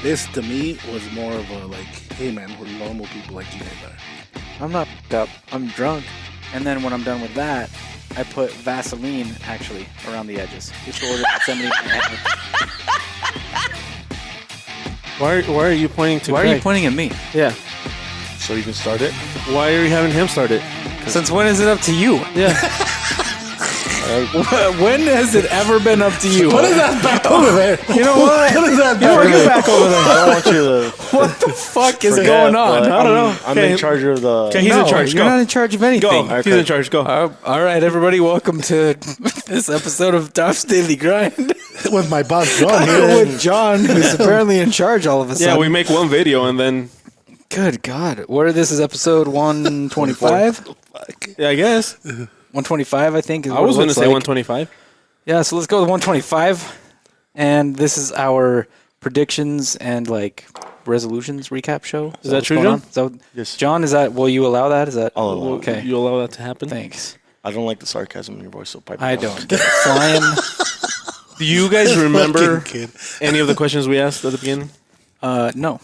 This to me was more of a like, hey man, we're normal people like you guys are. I'm not up. I'm drunk. And then when I'm done with that, I put Vaseline actually around the edges. Just ordered somebody. Why are you pointing to Why are Craig? you pointing at me? Yeah. So you can start it. Why are you having him start it? Since when is it up to you? Yeah. When has it ever been up to you? What is that back over there? You know what? What is that You know, back get back over I there. don't want you to What the fuck is forget, going on? but I don't know. I'm Okay. in charge of the. Okay, he's No, in charge. You're Go. not in charge of Go. anything. He's in charge. Go. All right, everybody, welcome to this episode of Duff's Daily Grind with my boss John here. with John, who's apparently in charge all of a sudden. Yeah, we make one video and then. Good God. This is episode 125? Yeah, I guess. 125, I think. Is I what was it going to looks say like. 125. Yeah, so let's go with 125. And this is our predictions and like resolutions recap show. Is that what's true, going John? on? Is that, Yes. John, will you allow that? Is that I'll allow it. okay? You allow that to happen? Thanks. I don't like the sarcasm in your voice, so pipe it I down. don't get it. Flying. Do you guys remember Fucking kid. any of the questions we asked at the beginning? No.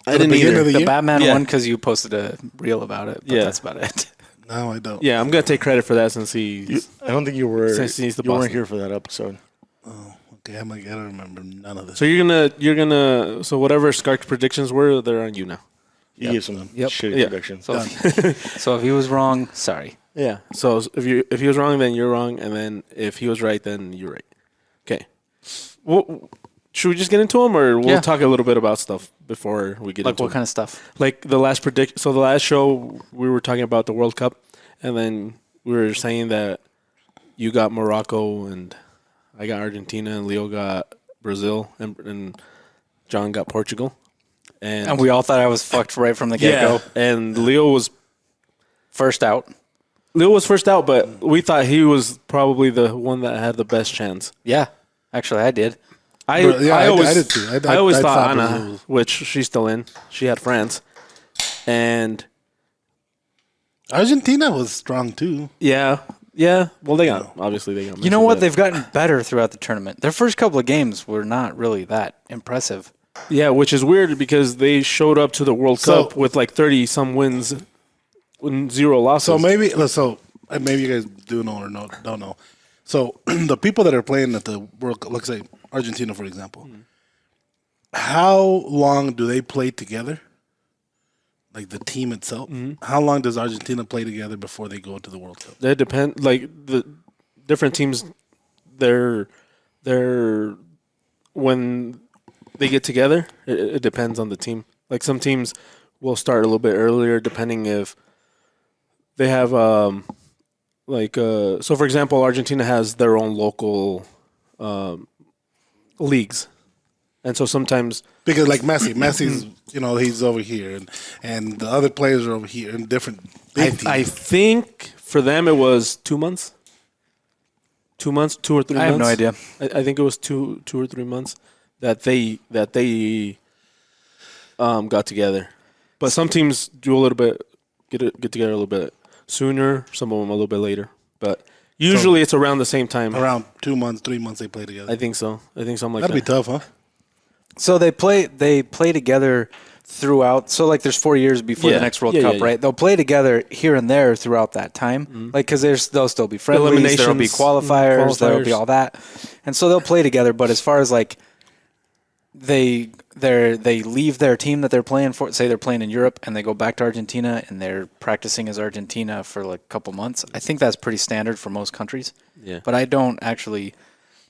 I the didn't beginning either. of the The year? Batman Yeah. one because you posted a reel about it. But Yeah. that's about it. No, I don't. Yeah, I'm going to take credit for that since he's... I don't think you were. Since he's the you boss. weren't here for that episode. Okay, I don't remember none of this. So you're gonna so whatever Skark's predictions were, they're on you now. You gave some Yep. shitty Yeah. predictions. So, so if he was wrong, sorry. Yeah. So if he was wrong, then you're wrong, and then if he was right, then you're right. Okay. Well, should we just get into them, or we'll Yeah. talk a little bit about stuff before we get Like into what them? kind of stuff? Like the last predict. So the last show we were talking about the World Cup, and then we were saying that you got Morocco and I got Argentina, and Leo got Brazil, and John got Portugal. And we all thought I was fucked right from the get-go. and Leo was First out. first out, but we thought he was probably the one that had the best chance. Yeah. Actually, I did. I I always did too. I always I thought thought Anna, Brazil was- which she's still in. She had France, and Argentina was strong too. yeah. Well, they got You know what? They've gotten better throughout the tournament. Their first couple of games were not really that impressive. Yeah, which is weird because they showed up to the World So- Cup with like 30 some wins, with 0 losses. So maybe you guys do know or don't know. So the people that are playing at the World Cup, let's say Argentina for example, how long do they play together? Like the team itself, how long does Argentina play together before they go to the World Cup? They depend. Like the different teams, they're when they get together. It depends on the team. Like some teams will start a little bit earlier, depending if they have so for example, Argentina has their own local leagues, and so sometimes. Because like Messi's he's over here, and the other players are over here in different big teams. I think for them it was 2 months. 2 months, 2 or 3 months. I have no idea. I think it was two or 3 months that they got together. But some teams do a little bit get together a little bit sooner. Some of them a little bit later. But usually it's around the same time. Around 2 months, 3 months they play together. I think so. I think something like That'd that. be tough, huh? So they play together throughout. So like there's 4 years before Yeah. the next World Yeah, Cup, yeah, yeah. right? They'll play together here and there throughout that time. Like because they'll still be friendlies, there'll be Eliminations, qualifiers, there'll be qualifiers. all that, and so they'll play together. But as far as like they leave their team that they're playing for, say they're playing in Europe, and they go back to Argentina and they're practicing as Argentina for like a couple months. I think that's pretty standard for most countries. Yeah. But I don't actually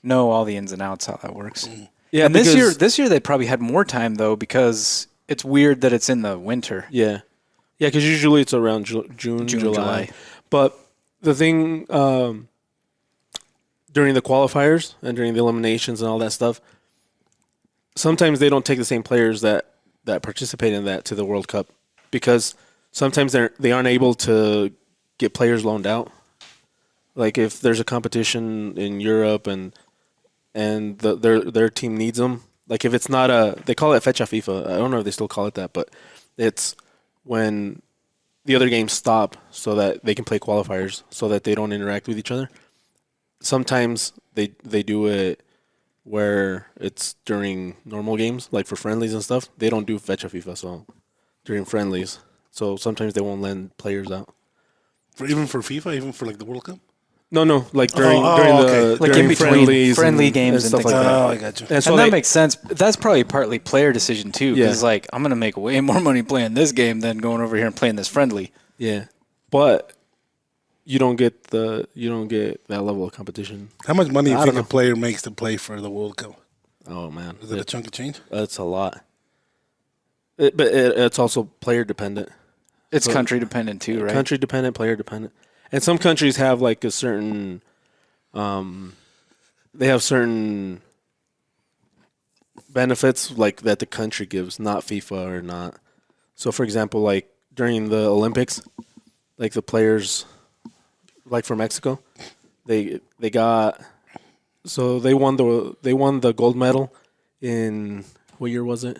know all the ins and outs how that works. Yeah, And this because- year they probably had more time though because it's weird that it's in the winter. Yeah. Yeah, because usually it's around June, July. July. But the thing during the qualifiers and during the eliminations and all that stuff, sometimes they don't take the same players that participate in that to the World Cup because sometimes they aren't able to get players loaned out. Like if there's a competition in Europe and their team needs them. Like if it's not they call it Fecha FIFA. I don't know if they still call it that, but it's when the other games stop so that they can play qualifiers so that they don't interact with each other. Sometimes they do it where it's during normal games, like for friendlies and stuff. They don't do Fecha FIFA, so during friendlies. So sometimes they won't lend players out. Even for FIFA, even for like the World Cup. No, like during okay. the Like during in between friendlies friendly and, games and and stuff things like like that. Oh, I got you. And so and that they- makes sense. That's probably partly player decision too. Yeah. Because like I'm gonna make way more money playing this game than going over here and playing this friendly. yeah, but you don't get that level of competition. How much money do you I think don't a player makes to play for the World Cup? Oh man, Is it a chunk of change? That's a lot. But it's also player dependent. It's So- country dependent too, right? Country dependent, player dependent, and some countries have like a certain, they have certain benefits like that the country gives, not FIFA or not. So, for example, like during the Olympics, like the players, like for Mexico, they got, so they won the gold medal in what year was it?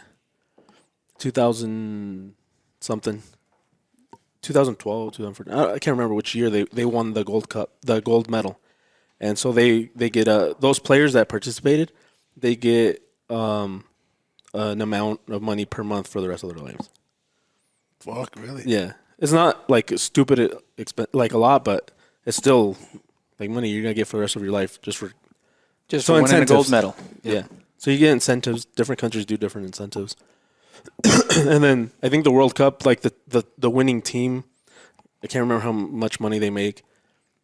2000 something. 2012, 2014. I can't remember which year they won the gold medal, and so they get those players that participated, they get an amount of money per month for the rest of their lives. Fuck, really? Yeah, it's not like stupid like a lot, but it's still like money you're gonna get for the rest of your life just for Just So for winning a gold incentives. medal. yeah. So you get incentives. Different countries do different incentives. And then I think the World Cup, like the winning team, I can't remember how much money they make,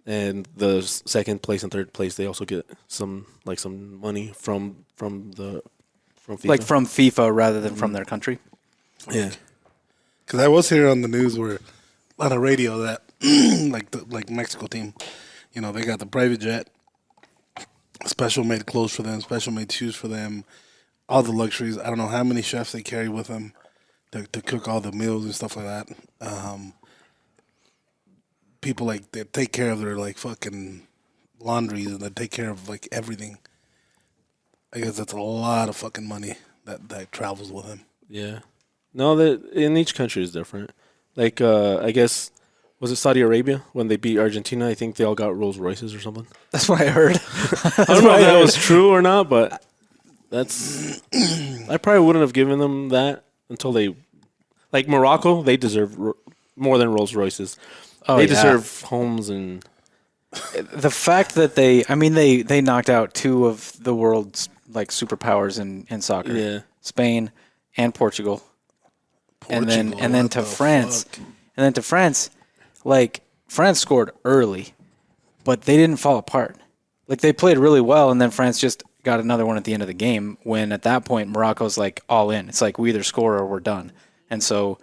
and the second place and third place they also get some money from FIFA. Like from FIFA rather than from their country. yeah, Because I was hearing on the news where on the radio that like Mexico team, you know, they got the private jet, special made clothes for them, special made shoes for them, all the luxuries. I don't know how many chefs they carry with them to cook all the meals and stuff like that. People like they take care of their like fucking laundries and they take care of like everything. I guess that's a lot of fucking money that travels with them. yeah. No, in each country is different. Like I guess was it Saudi Arabia when they beat Argentina? I think they all got Rolls Royces or something. That's what I heard. I don't know if that was true or not, but that's. I probably wouldn't have given them that until they, like Morocco, they deserve more than Rolls Royces. Oh, They yeah. deserve homes and The fact that they knocked out two of the world's like superpowers in soccer. Yeah. Spain and Portugal. And then Portugal, what to the France. fuck? And then to France, like France scored early, but they didn't fall apart. Like they played really well and then France just got another one at the end of the game when at that point Morocco's like all in. It's like we either score or we're done. And so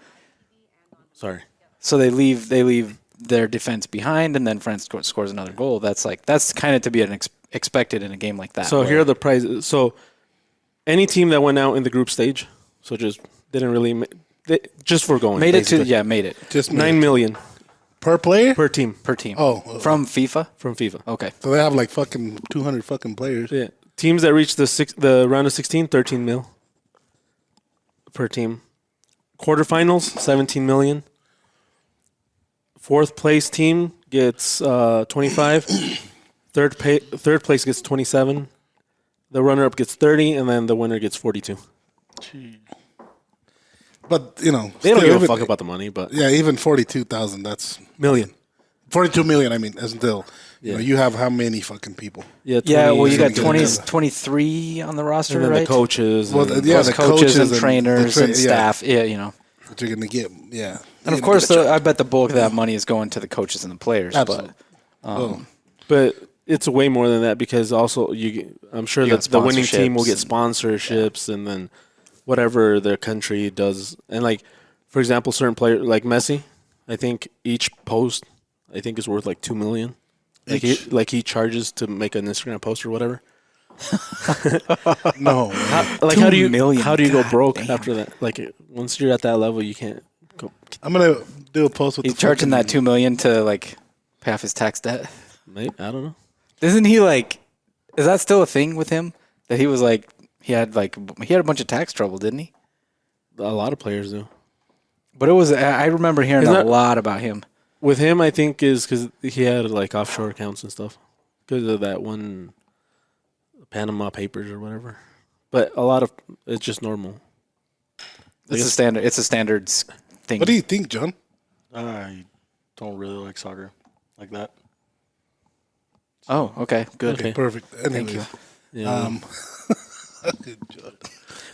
sorry. they leave their defense behind, and then France scores another goal. That's kind of to be expected in a game like that. So here are the prizes. So any team that went out in the group stage, so just didn't really just for going made it to basically. made it Just 9 million per player. per team per team. Oh, from FIFA. from FIFA. Okay, so they have like fucking 200 fucking players. Yeah, teams that reach the round of 16, 13 mil per team. Quarterfinals, 17 million. Fourth place team gets 25. Third place gets 27. The runner up gets 30, and then the winner gets 42. But you know, They don't still give a even- fuck about the money, but Yeah, even 42,000. That's million. 42 million. I mean, as still, you Yeah. know, you have how many fucking people? Yeah, yeah. Well, you got get 20, together. 23 on the roster, and then right? the coaches. Well, and- yeah, Plus the coaches and and trainers the and staff. Yeah, you know. That you're gonna get. Yeah, And of course, I bet the bulk of that money is going to the coaches and the players. Absolutely. But it's way more than that because also I'm sure You that got the winning team will get sponsorships sponsorships and then whatever their country does. And like, for example, certain players like Messi, I think each post I think is worth like 2 million. Like he charges to make an Instagram post or whatever. no. Like 2 how do you million? go God broke damn. after that? Like once you're at that level, you can't go. I'm gonna do a post with He's the charging that fucking- $2 million to like pay off his tax debt. Mate, I don't know. Isn't he like? Is that still a thing with him? That he was like he had a bunch of tax trouble, didn't he? A lot of players do. But it was I remember hearing Isn't a that- lot about him. With him, I think is because he had like offshore accounts and stuff because of that one Panama Papers or whatever. But a lot of it's just normal. It's a standard. It's a standards thing. What do you think, John? I don't really like soccer like that. Oh, okay, good. Okay. Perfect. Thank Anyways, you. Yeah. good job.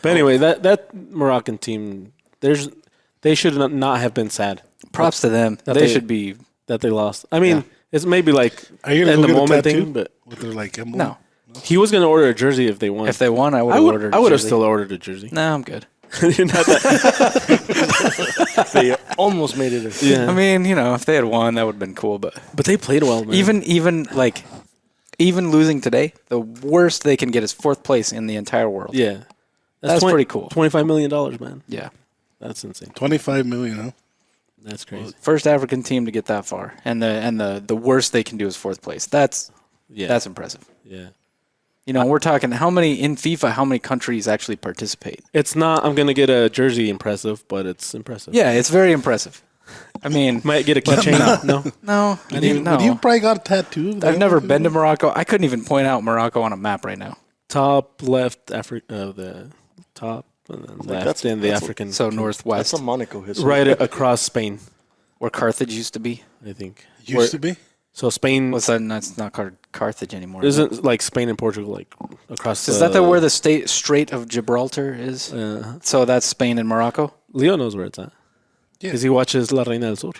But anyway, that Moroccan team, they should not have been sad Props to them. That They they- should be. that they lost. I mean, Yeah. it's maybe like Are you gonna in go the get a moment tattoo? thing, but With their like emblem? No, he was gonna order a jersey if they won. if they won, I would I have would ordered. I would have jersey. still ordered a jersey. No, I'm good. You're not that, They almost made it. yeah. I mean, if they had won, that would have been cool. But but they played well, man. even losing today, the worst they can get is 4th place in the entire world. yeah, That's pretty cool. $25 million, man. Yeah. That's insane. 25 million, huh? That's crazy. First African team to get that far, and the worst they can do is 4th place. That's impressive. Yeah. We're talking how many countries actually participate? It's not. I'm gonna get a jersey impressive, but it's impressive. Yeah, it's very impressive. I mean, Might get a keychain. No. no, Would you probably got a tattoo? of I've that? never been to Morocco. I couldn't even point out Morocco on a map right now. Top left Africa. The top and then left in the that's- African. So That's northwest, a Monaco history. right across Spain, where Carthage used to be. I think. Used to be. So Spain What's that? That's not Carthage anymore. isn't like Spain and Portugal like across. Is that where the Strait of Gibraltar is? So that's Spain and Morocco. Leo knows where it's at. Yeah. Because he watches La Reina del Sur.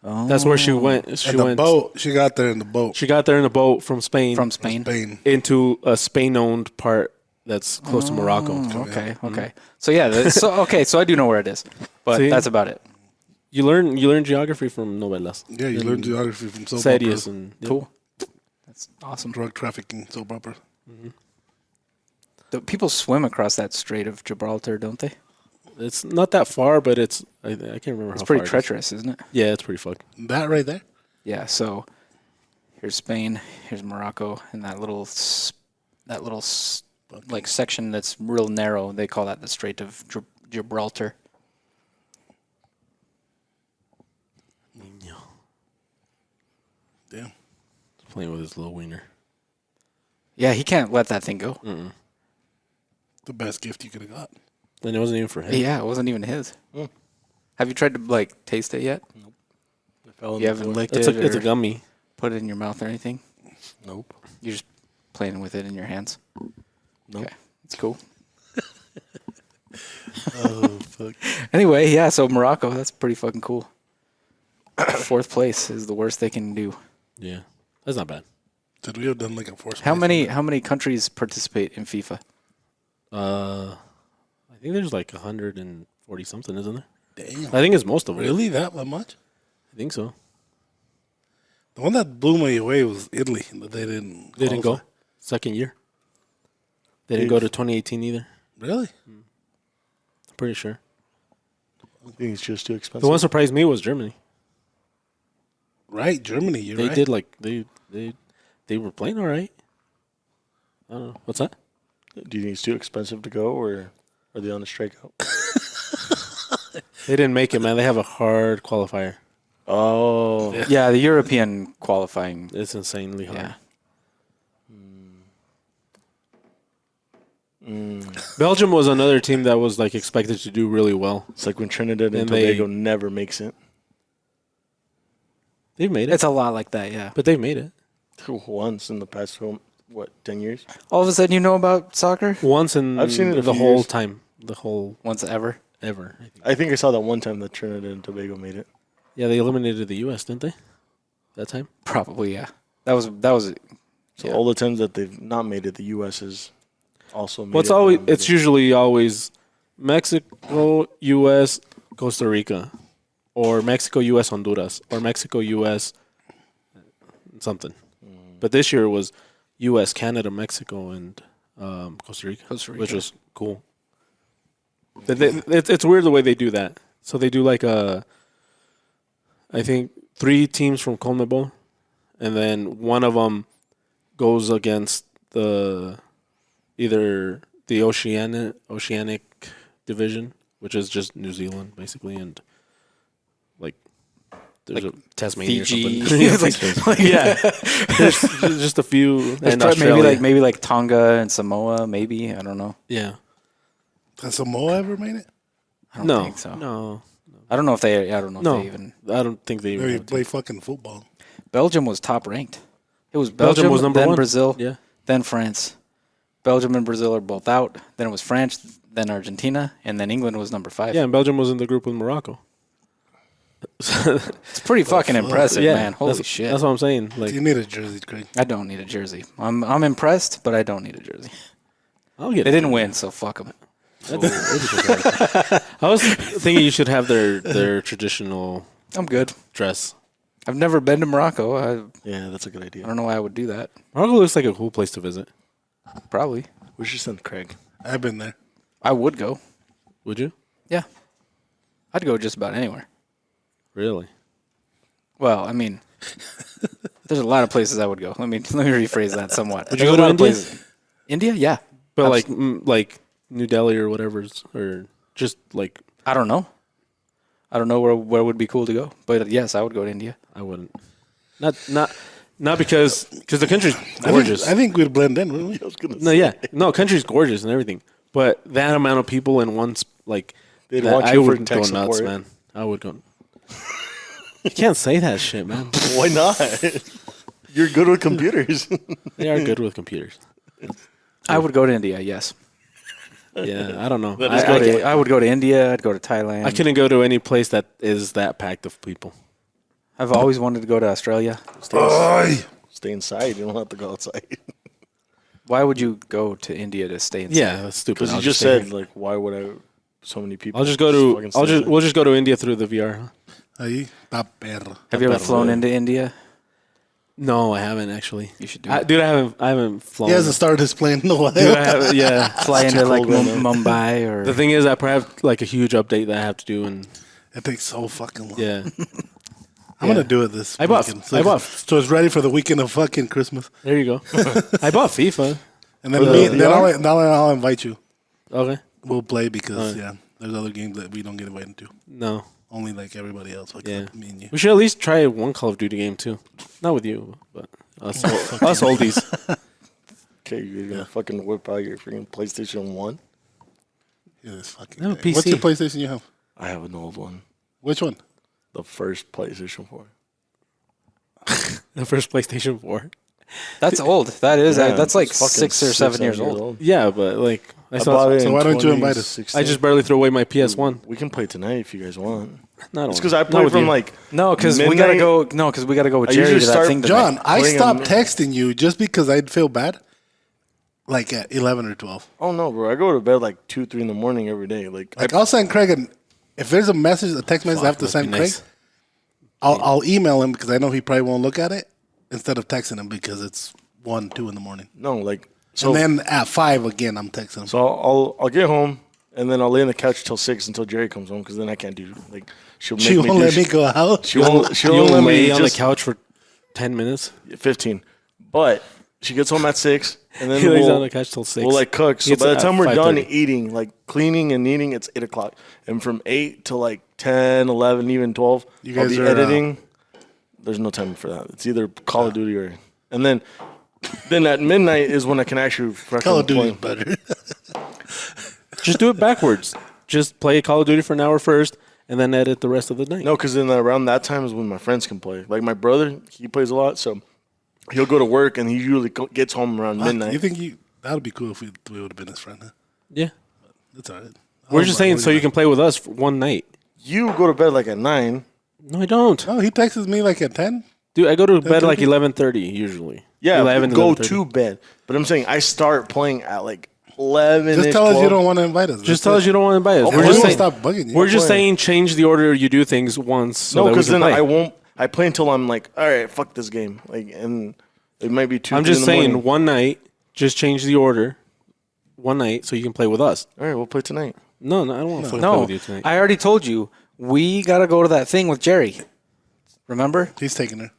Oh. That's where she went. She And the went. boat. She got there in the boat. She got there in a boat from Spain. From Spain. Spain. into a Spain-owned part that's close to Morocco. Okay. Okay. So yeah. So I do know where it is, but See? that's about it. You learn geography from novelas, Yeah, you learned geography from soap series, operas. and yeah. Cool. That's awesome. Drug trafficking soap opera. The people swim across that Strait of Gibraltar, don't they? It's not that far, but it's I can't remember. It's how pretty far treacherous, isn't it? Yeah, it's pretty fucked. That right there. Yeah. So here's Spain, here's Morocco, and that little like section that's real narrow. They call that the Strait of Gibraltar. Damn. Playing with his little wiener. Yeah, he can't let that thing go. The best gift you could have got. And it wasn't even for him. Yeah, it wasn't even his. Have you tried to taste it yet? I fell on You the haven't floor. licked It's it a or gummy. put it in your mouth or anything? Nope. You're just playing with it in your hands? Nope. Okay, it's cool. Oh fuck. Anyway, yeah, so Morocco, that's pretty fucking cool. 4th place is the worst they can do. Yeah, that's not bad. Did we have done like a force? How many countries participate in FIFA? I think there's like 140 something, isn't there? Damn. I think it's most of them. Really that much? I think so. The one that blew me away was Italy. But they didn't. They didn't go qualify. second year. They didn't go to 2018 either. Really? I'm pretty sure. I think it's just too expensive. The one surprised me was Germany. Right, Germany. You're They right. did like they were playing all right. I don't know what's that. Do you think it's too expensive to go, or are they on a strikeout? They didn't make it, man. They have a hard qualifier. Oh, Yeah, the European qualifying. It's insanely hard. Yeah. Belgium was another team that was like expected to do really well. it's like when Trinidad and And they- Tobago never makes it. They've made it, It's a lot like that, yeah. but they've made it Once in the past, 10 years? All of a sudden you know about soccer? once in I've seen it a the few whole years. time, the whole Once ever. ever. I think. I think I saw that one time that Trinidad and Tobago made it. Yeah, they eliminated the U.S., didn't they? That time. Probably, yeah. That was So Yeah. all the times that they've not made it, the U.S. has also made Well, it's it. always and made it's it. usually always Mexico, U.S., Costa Rica, or Mexico, U.S., Honduras, or Mexico, U.S. something. But this year it was U.S., Canada, Mexico, and Costa Rica, which was cool. It's weird the way they do that. So they do like I think 3 teams from CONMEBOL, and then one of them goes against either the Oceanic division, which is just New Zealand basically, and like there's a Tasmania Fiji. or something. It's like- Yeah, there's just a few. There's And probably Australia. maybe like Tonga and Samoa, maybe. I don't know. Yeah. Has Samoa ever made it? I don't No. think so. No. I don't know if they. I don't know if No. they even. I don't think they even. Maybe have to. play fucking football. Belgium was top ranked. It was Belgium Belgium, was number then one. Brazil, Yeah. then France. Belgium and Brazil are both out. Then it was France, then Argentina, and then England was number 5. Yeah, and Belgium was in the group with Morocco. It's pretty fucking impressive, yeah, man. Holy that's, shit! That's what I'm saying. Like, You need a jersey, Craig. I don't need a jersey. I'm impressed, but I don't need a jersey. I'll get They it. didn't win, so fuck them. I was thinking you should have their traditional I'm good. dress. I've never been to Morocco. I Yeah, that's a good idea. don't know why I would do that. Morocco looks like a cool place to visit. Probably. We should send Craig. I've been there. I would go. Would you? Yeah. I'd go just about anywhere. Really? Well, I mean, there's a lot of places I would go. Let me rephrase that somewhat. Would you There's go a to lot of India? places- India? Yeah. But like New Delhi or whatever's, or just like I don't know. I don't know where would be cool to go, but yes, I would go to India. I wouldn't. Not because the country's gorgeous. I think we'd blend in, wouldn't we? I was gonna No, say. yeah, no, country's gorgeous and everything, but that amount of people in one like They'd that, want I you for would go tech nuts, support. man. I would go. You can't say that shit, man. Why not? You're good with computers. They are good with computers. I would go to India, yes. Yeah, I don't know. I would go to India. I'd go to Thailand. I couldn't go to any place that is that packed of people. I've always wanted to go to Australia. Stay inside. You don't have to go outside. Why would you go to India to stay inside? Yeah, that's stupid. Because you I'll just stay said, here. like, why would I? So many people. I'll just go to. fucking stay inside. We'll just go to India through the VR. Huh? Ahí, está perro. Have you ever better flown way. into India? No, I haven't actually. You should do it. Dude, I haven't flown. He hasn't started his plane in a while. Dude, I haven't- yeah. Fly into like cold right now. Mumbai or The thing is, I probably have like a huge update that I have to do, and It takes so fucking long. yeah, I'm gonna do it this I bought- weekend. I bought- So it's ready for the weekend of fucking Christmas. there you go. I bought FIFA. And then, I'll invite you. Okay. We'll play because, there's other games that we don't get invited to. No. Only like everybody else. Like Yeah. me and you. We should at least try one Call of Duty game too. Not with you, but us, us oldies. Okay, you're gonna fucking whip out your freaking PlayStation 1? Yeah, this fucking No, thing. PC. What's your PlayStation you have? I have an old one. Which one? The first PlayStation 4. The first PlayStation 4. That's old. That is. Yeah, that's like it's fucking 6 or 7 years old. Yeah, but like I I saw. bought it So in why don't you invite us? 2016. I just barely threw away my PS1. We can play tonight if you guys want. Not It's because I play from like No, because we gotta midnight. go. No, because we gotta go with I Jerry usually to that start- thing tonight. John, I Playing stopped on- texting you just because I'd feel bad. Like at 11 or 12. Oh no, bro! I go to bed like 2, 3 in the morning every day. Like Like I'll send Craig if there's a message, a text message I have to must be send nice. Craig, I'll email him because I know he probably won't look at it instead of texting him because it's 1, 2 in the morning. no, like so. And then at 5 again, I'm texting him. So I'll get home and then I'll lay on the couch till 6 until Jerry comes home because then I can't do like she'll make She me won't do let me sh- go out. She won't. She You'll won't let lay me on the just couch for 10 minutes. 15. But she gets home at 6 and then He lays we'll, on the couch till 6. we'll like cook. So Gets by the at time we're done 5:30. eating, like cleaning and eating, it's 8 o'clock. And from 8 to like 10, 11, even 12, You I'll guys be are, editing. There's no time for that. It's either Call of Duty or and then at midnight is when I can actually Call of Duty play. is better. Just do it backwards. Just play Call of Duty for an hour first, and then edit the rest of the night. No, because then around that time is when my friends can play. Like my brother, he plays a lot, so he'll go to work and he usually gets home around midnight. You think that would be cool if we would have been his friend? Huh? Yeah. That's all right. We're just saying so you can play with us for one night. You go to bed like at 9. No, I don't. No, he texts me like at 10. Dude, I go to bed like 10:30? 11:30 usually. Yeah, 11, go 11:30. to bed. But I'm saying I start playing at like 11. Just tell us you don't want to invite us. Just tell us you don't want to buy us. Okay. We're We just won't saying. stop bugging you. We're just playing. saying change the order you do things once. So No, that we because can then play. I won't. I play until I'm like, all right, fuck this game. Like, and it might be 2. I'm 3 just in the saying morning. one night. Just change the order. One night so you can play with us. All right, we'll play tonight. No, I don't want to play No, with you tonight. I already told you. We gotta go to that thing with Jerry. Remember? He's taking her.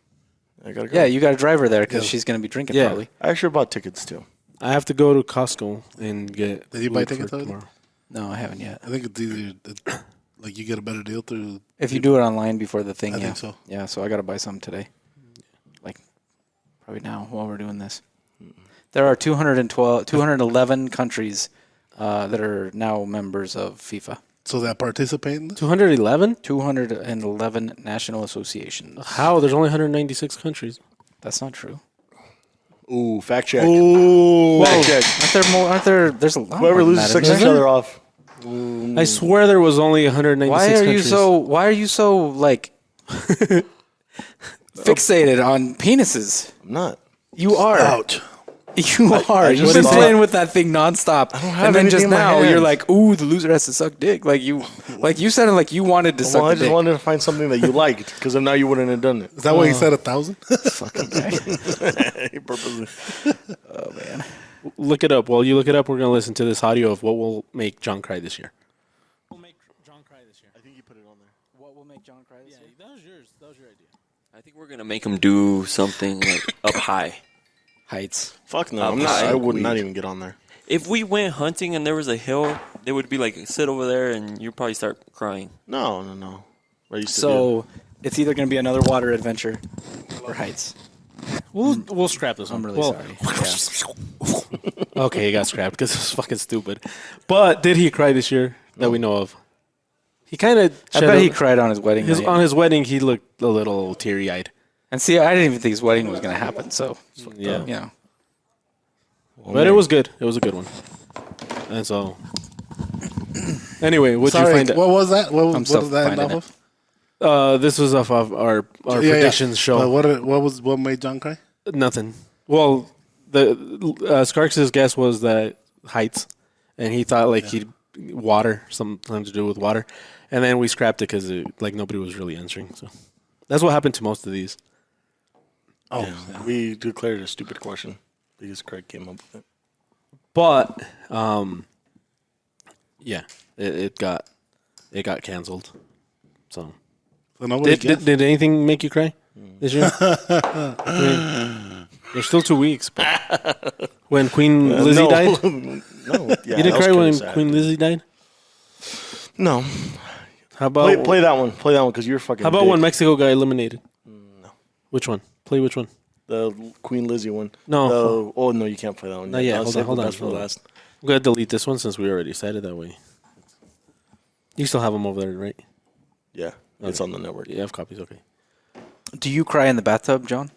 I gotta go. Yeah, you gotta drive her there because she's gonna be drinking Yeah. probably. I actually bought tickets too. I have to go to Costco and get. Did you buy food tickets for already? tomorrow. No, I haven't yet. I think it's either Like you get a better deal through. If you do it online before the thing, I yeah. think so. Yeah, so I got to buy some today. Like, probably now while we're doing this. There are 211 countries that are now members of FIFA. So that participate in this? 211? 211 national associations. How? There's only 196 countries. That's not true. Ooh, fact check. Ooh. Fact check. Aren't there more? Aren't there? There's a lot. Whoever more than loses that, sucks isn't each there? other off. I swear there was only 196 Why are countries. you so? Why are you so like fixated on penises? I'm not. You are. Ouch. You are. just You've been thought- playing with that thing nonstop. have And then anything just in my now you're hands. like, ooh, the loser has to suck dick. Like you sounded like you wanted to suck Well, I the just dick. wanted to find something that you liked because now you wouldn't have done it. Is that why he said 1,000? Purposely. Oh man. Look it up. While you look it up, we're going to listen to this audio of what will make John cry this year. What will make John cry this year? I think you put it on there. What will make John cry this year? That was yours. That was your idea. I think we're gonna make him do something like up high. Heights. Fuck no. Up I'm not. high I would not weed. even get on there. If we went hunting and there was a hill, they would be like sit over there and you'd probably start crying. No. What I used to do. So it's either going to be another water adventure or heights. We'll scrap this one. I'm really sorry. Yeah. Okay, he got scrapped because it was fucking stupid. But did he cry this year that we know of? He kind of. I bet he cried on his wedding night. On his wedding, he looked a little teary-eyed. And see, I didn't even think his wedding was going to happen. So, Yeah. you know. But it was good. It was a good one. And so. Anyway, what'd you Sorry, find out? what was that? What I'm was still that end finding off it. of? This was off of our predictions show. But what made John cry? Nothing. Well, the Skarks' guess was that heights, and he thought like he'd water, something to do with water, and then we scrapped it because like nobody was really answering. So that's what happened to most of these. Oh, Yeah, we declared a stupid question because Craig came up with it. But yeah, it got canceled. So so nobody guessed? did anything make you cry this year? I mean, there's still 2 weeks. But when Queen Lizzie no. died, No. Yeah, you didn't that was cry kinda when sad. Queen Lizzie died. No. How about Play that one. Play that one because you're fucking. How about dick. when Mexico got eliminated? No. Which one? Play which one? The Queen Lizzie one? No. Oh no, you can't play that one. Not yet. I'll Hold save on, hold the on, best for hold on. last. I'm gonna delete this one since we already said it that way. You still have them over there, right? Yeah, it's on the network. You have copies, okay. Do you cry in the bathtub, John?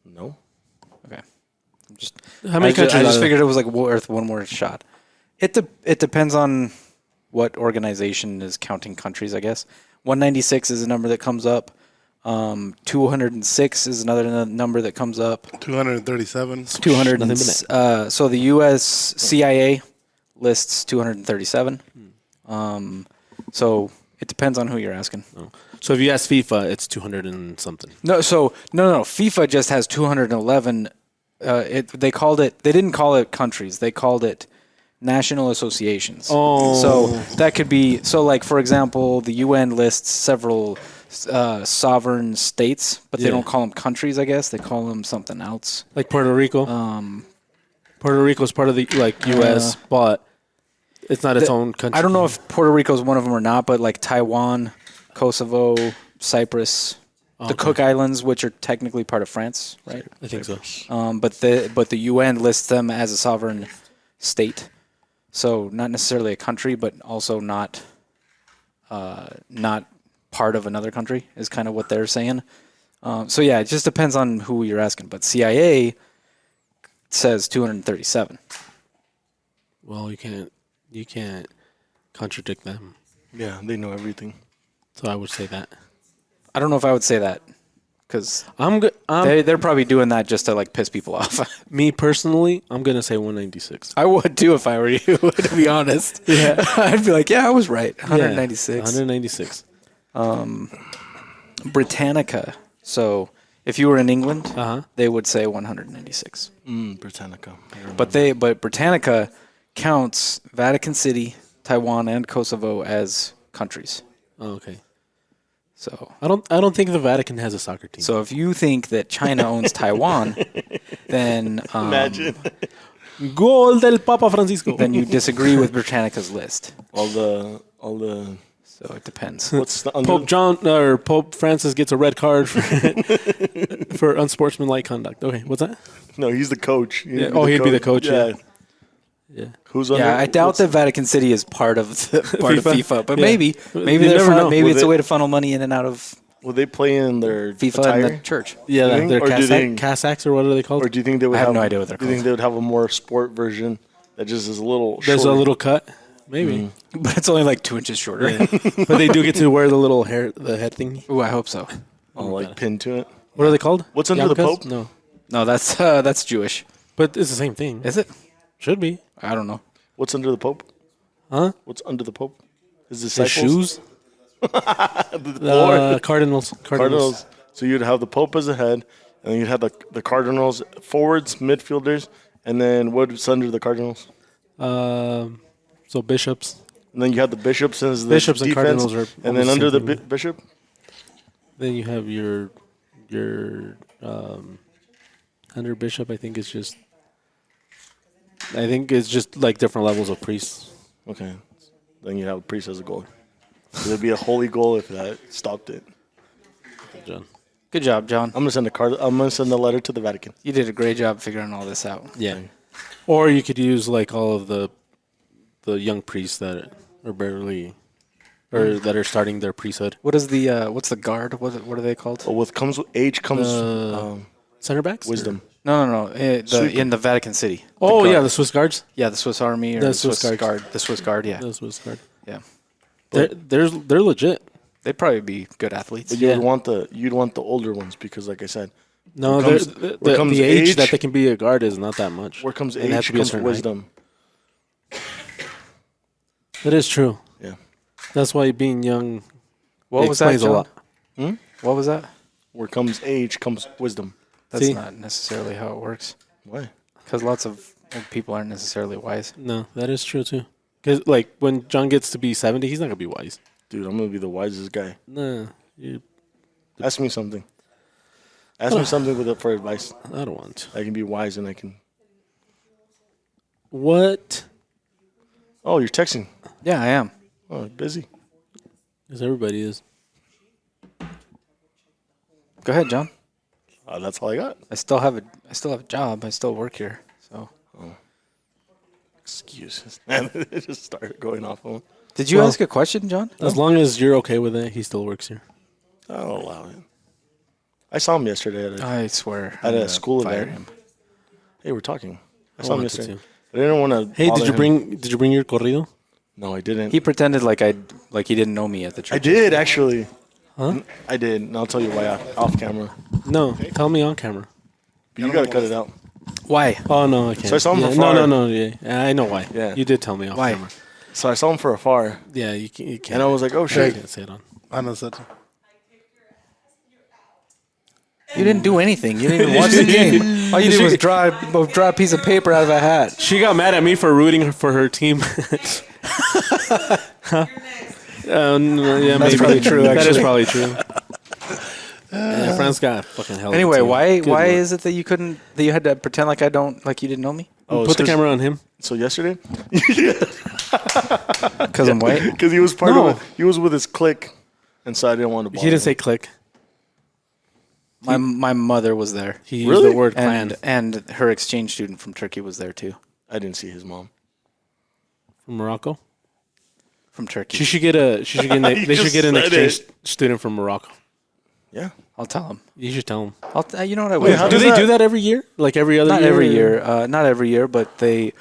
No. Okay. How many countries? I are just there? figured it was like worth one more shot. It depends on what organization is counting countries, I guess. 196 is a number that comes up. 206 is another number that comes up. 237. 200. Nothing but So the U.S. CIA lists 237. So it depends on who you're asking. So if you ask FIFA, it's 200 and something. No, so no. FIFA just has 211. They didn't call it countries. They called it national associations. Oh. So that could be, like, for example, the UN lists several sovereign states, but they Yeah. don't call them countries, I guess. They call them something else. Like Puerto Rico. Puerto Rico is part of the U.S., but it's not its own country. I don't know if Puerto Rico is one of them or not, but like Taiwan, Kosovo, Cyprus, the Cook Islands, which are technically part of France, right? I think so. But the UN lists them as a sovereign state, so not necessarily a country, but also not part of another country is kind of what they're saying. So yeah, it just depends on who you're asking. But CIA says 237. Well, you can't contradict them. Yeah, they know everything. So I would say that. I don't know if I would say that because I'm good. they're probably doing that just to like piss people off. Me personally, I'm gonna say 196. I would too if I were you, to be honest. Yeah. I'd be like, yeah, I was right. 196. 196. Britannica. So if you were in England, Uh-huh. they would say 196. Britannica. But Britannica counts Vatican City, Taiwan, and Kosovo as countries. Oh, okay. So I don't think the Vatican has a soccer team. if you think that China owns Taiwan, then Imagine Gol del Papa Francisco. then you disagree with Britannica's list. all All the So it depends. what's the under? Pope Francis gets a red card for unsportsmanlike conduct. Okay, what's that? No, he's the coach. He'd Yeah. be Oh, he'd be the coach, yeah. Yeah. Who's under? Yeah, I doubt what's- that Vatican City is part of FIFA, but Yeah. maybe You they're never know. maybe Will it's a they- way to funnel money in and out of Will they play in their FIFA attire? and the church. Yeah, You think? they're Or do they- Cassacks or what are they called? Or do you think they would I have have no idea what they're Do you think called. they would have a more sport version that just is a little There's a shorter? little cut, maybe, But it's only like 2 inches shorter. but they do get to wear the little hair, the head thing. Ooh, I hope so. like pinned to it? What are they called? What's under the Yarmulkes? Pope? No, No, that's Jewish. but it's the same thing. Is it? Should be, I don't know. What's under the Pope? huh? What's under the Pope? His The disciples? shoes, The Lord. Cardinals. Cardinals. So you'd have the Pope as a head, and then you'd have the Cardinals forwards, midfielders, and then what's under the Cardinals? So bishops. And then you have the bishops as the Bishops and defense, cardinals are and then almost under the the same thing. bishop, Then you have your under bishop. I think it's just like different levels of priests. okay. Then you have a priest as a goalie. So there'd be a holy goal if that stopped it. John. Good job, John. I'm gonna send a letter to the Vatican. You did a great job figuring all this out. Yeah. Or you could use like all of the young priests that are barely or that are starting their priesthood. What is the what's the guard? What are they called? But with age comes Center backs? wisdom. No. In the Vatican City. Oh guard. yeah, the Swiss guards. Yeah, the Swiss Army or The the Swiss Swiss Guards. Guard. The Swiss Guard. Yeah, The Swiss guard. yeah. They're legit. They'd probably be good athletes. But Yeah. you'd want the older ones because, like I said, No, Where comes- where comes the age age- that they can be a guard is not that much. where comes It has age to be a comes certain height. wisdom. That is true. Yeah. That's why being young What was that, explains a John? lot. What was that? Where comes age comes wisdom. That's See? not necessarily how it works. Why? Because lots of old people aren't necessarily wise. No, that is true too. Because like when John gets to be 70, he's not gonna be wise. Dude, I'm gonna be the wisest guy. Nah, you, Ask me something. Ask me something for advice. I don't want to. I can be wise and I can. What? Oh, you're texting. Yeah, I am. Oh, busy. Because everybody is. Go ahead, John. That's all I got. I still have a job. I still work here. So, Excuses. And it just started going off on. did you Well- ask a question, John? As long as you're okay with it, he still works here. I'll allow it. I saw him yesterday at a, I swear. at I'm a gonna school fire event. him. Hey, we're talking. I I saw him wanted yesterday. to. I didn't want to. Hey, did you bring your corrido? No, I didn't. He pretended like he didn't know me at the church. I did actually. Huh? I did, and I'll tell you why off camera. No, tell me on camera. But you gotta cut it out. Why? Oh no, I can't. So I saw him yeah, from far. No. Yeah, I know why. Yeah. You did tell me off Why? camera. So I saw him for afar, Yeah, you can't. and I was like, "Oh You shit!" can't say it on. I know that. You didn't do anything. You didn't even watch the game. All you did was draw a piece of paper out of a hat. She got mad at me for rooting for her team. Yeah, That's maybe. probably true, That is actually. probably true. Yeah, France got fucking hell. of a Anyway, team. why Good why luck. is it that you had to pretend like you didn't know me? Oh, Put the camera on him. So yesterday, Because I'm white. because he was part No. of it, he was with his clique, and so I didn't want to. He didn't say click. My mother was there. He used Really? the word clan And her exchange student from Turkey was there too. I didn't see his mom. from Morocco. From Turkey. They should get You just an said exchange it. student from Morocco. Yeah. I'll tell him. You should tell them. You know what I will. how Do does they that- do that every year? Like every other Not year? every or- year. Not every year, but they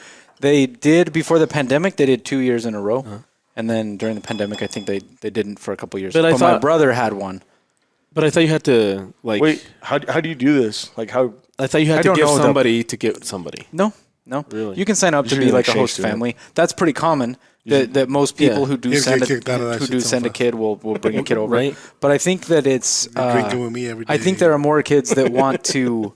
did before the pandemic. They did 2 years in a row, and then during the pandemic, I think they didn't for a couple years. But I my thought- brother had one. But I thought you had to like. Wait, how do you do this? Like how? I thought you had I to don't give know, though. somebody to get somebody. No. Really? You can sign up to Usually be an like a exchange host student. family. That's pretty common. That most people Yeah. who do You'd send get kicked out of that who shit do send a sometimes. kid will bring a kid over. Right. But I think that it's. Drinking with me every day. I think there are more kids that want to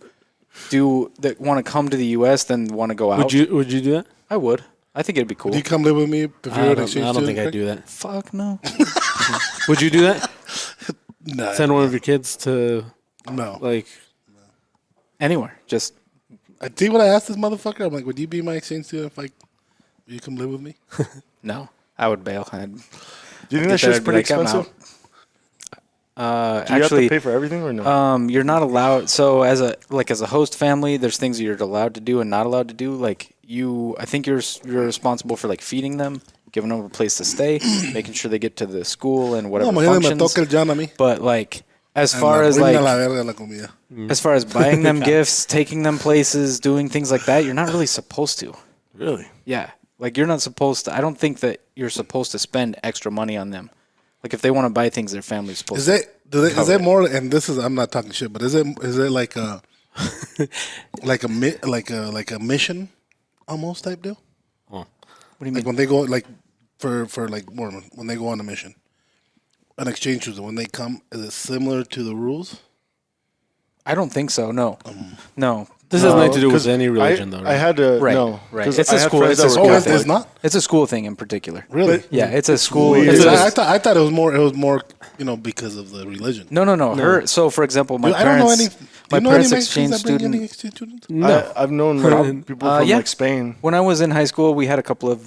come to the U.S. than want to go out. Would you do that? I would. I think it'd be cool. Do you come live with me if you're I an don't, exchange I don't student? think I'd do that. Fuck no. Would you do that? Nah, Send one of your kids to no. like. Anywhere. Just I think what I asked this motherfucker, I'm like, would you be my exchange student if will you come live with me? no. I would bail. I'd Do you think get that shit's there, I'd be pretty like, I'm expensive? out. Do you Actually, have to pay for everything or no? you're not allowed. So as a host family, there's things you're allowed to do and not allowed to do. Like I think you're responsible for like feeding them, giving them a place to stay, making sure they get to the school and No, whatever imagínate, me functions. toca el John a mí. But like as And far la as arruina like la verga la comida. as far as buying them gifts, taking them places, doing things like that, you're not really supposed to. Really? Yeah. Like you're not supposed to. I don't think that you're supposed to spend extra money on them. Like if they want to buy things, their family's supposed Is to. that is that more? And this is I'm not talking shit, but is it like a like a mission almost type deal? What do you Like mean? when they go like for like Mormon when they go on a mission, an exchange student when they come, is it similar to the rules? I don't think so. No. No. This has nothing to do 'cause with any religion, though. I Right? had to Right. no. Right. 'cause It's I a had school. friends It's a that were school. Oh, Catholic. it's not It's a school thing in particular. really. Yeah, it's a school. weird. It's Because a- I thought it was more. It was more, because of the religion. no. Her. So, for example, my I don't know parents. any. Do My you know parents any exchange Mexicans that bring student. any exchange students? No. I've known like, people from yeah. like Spain. When I was in high school, we had a couple of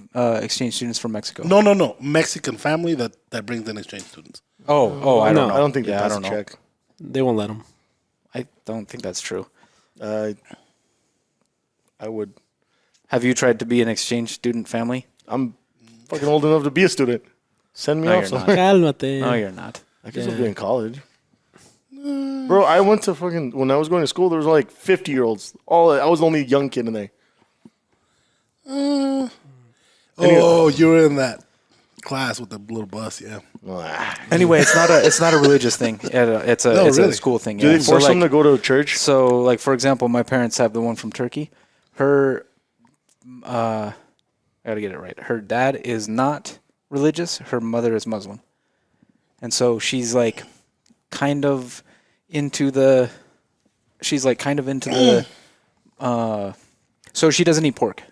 exchange students from Mexico. No. Mexican family that brings in exchange students. Oh, I don't No. know. I don't think Yeah, that I that's don't a know. check. They won't let them. I don't think that's true. I would. Have you tried to be an exchange student family? I'm fucking old enough to be a student. Send me No, off you're not. somewhere. Cálmate. No, you're not. I guess I'll be in college. Bro, I went to fucking when I was going to school. There was like 50-year-olds. I was the only young kid in there. Oh, you were in that class with the little bus, yeah. Anyway, it's not a religious thing. It's a really? school thing. Do yeah. they force so, them to go to church? So, like for example, my parents have the one from Turkey. I gotta get it right. Her dad is not religious. Her mother is Muslim, and so she's like kind of into the. She's like kind of into the. So she doesn't eat pork.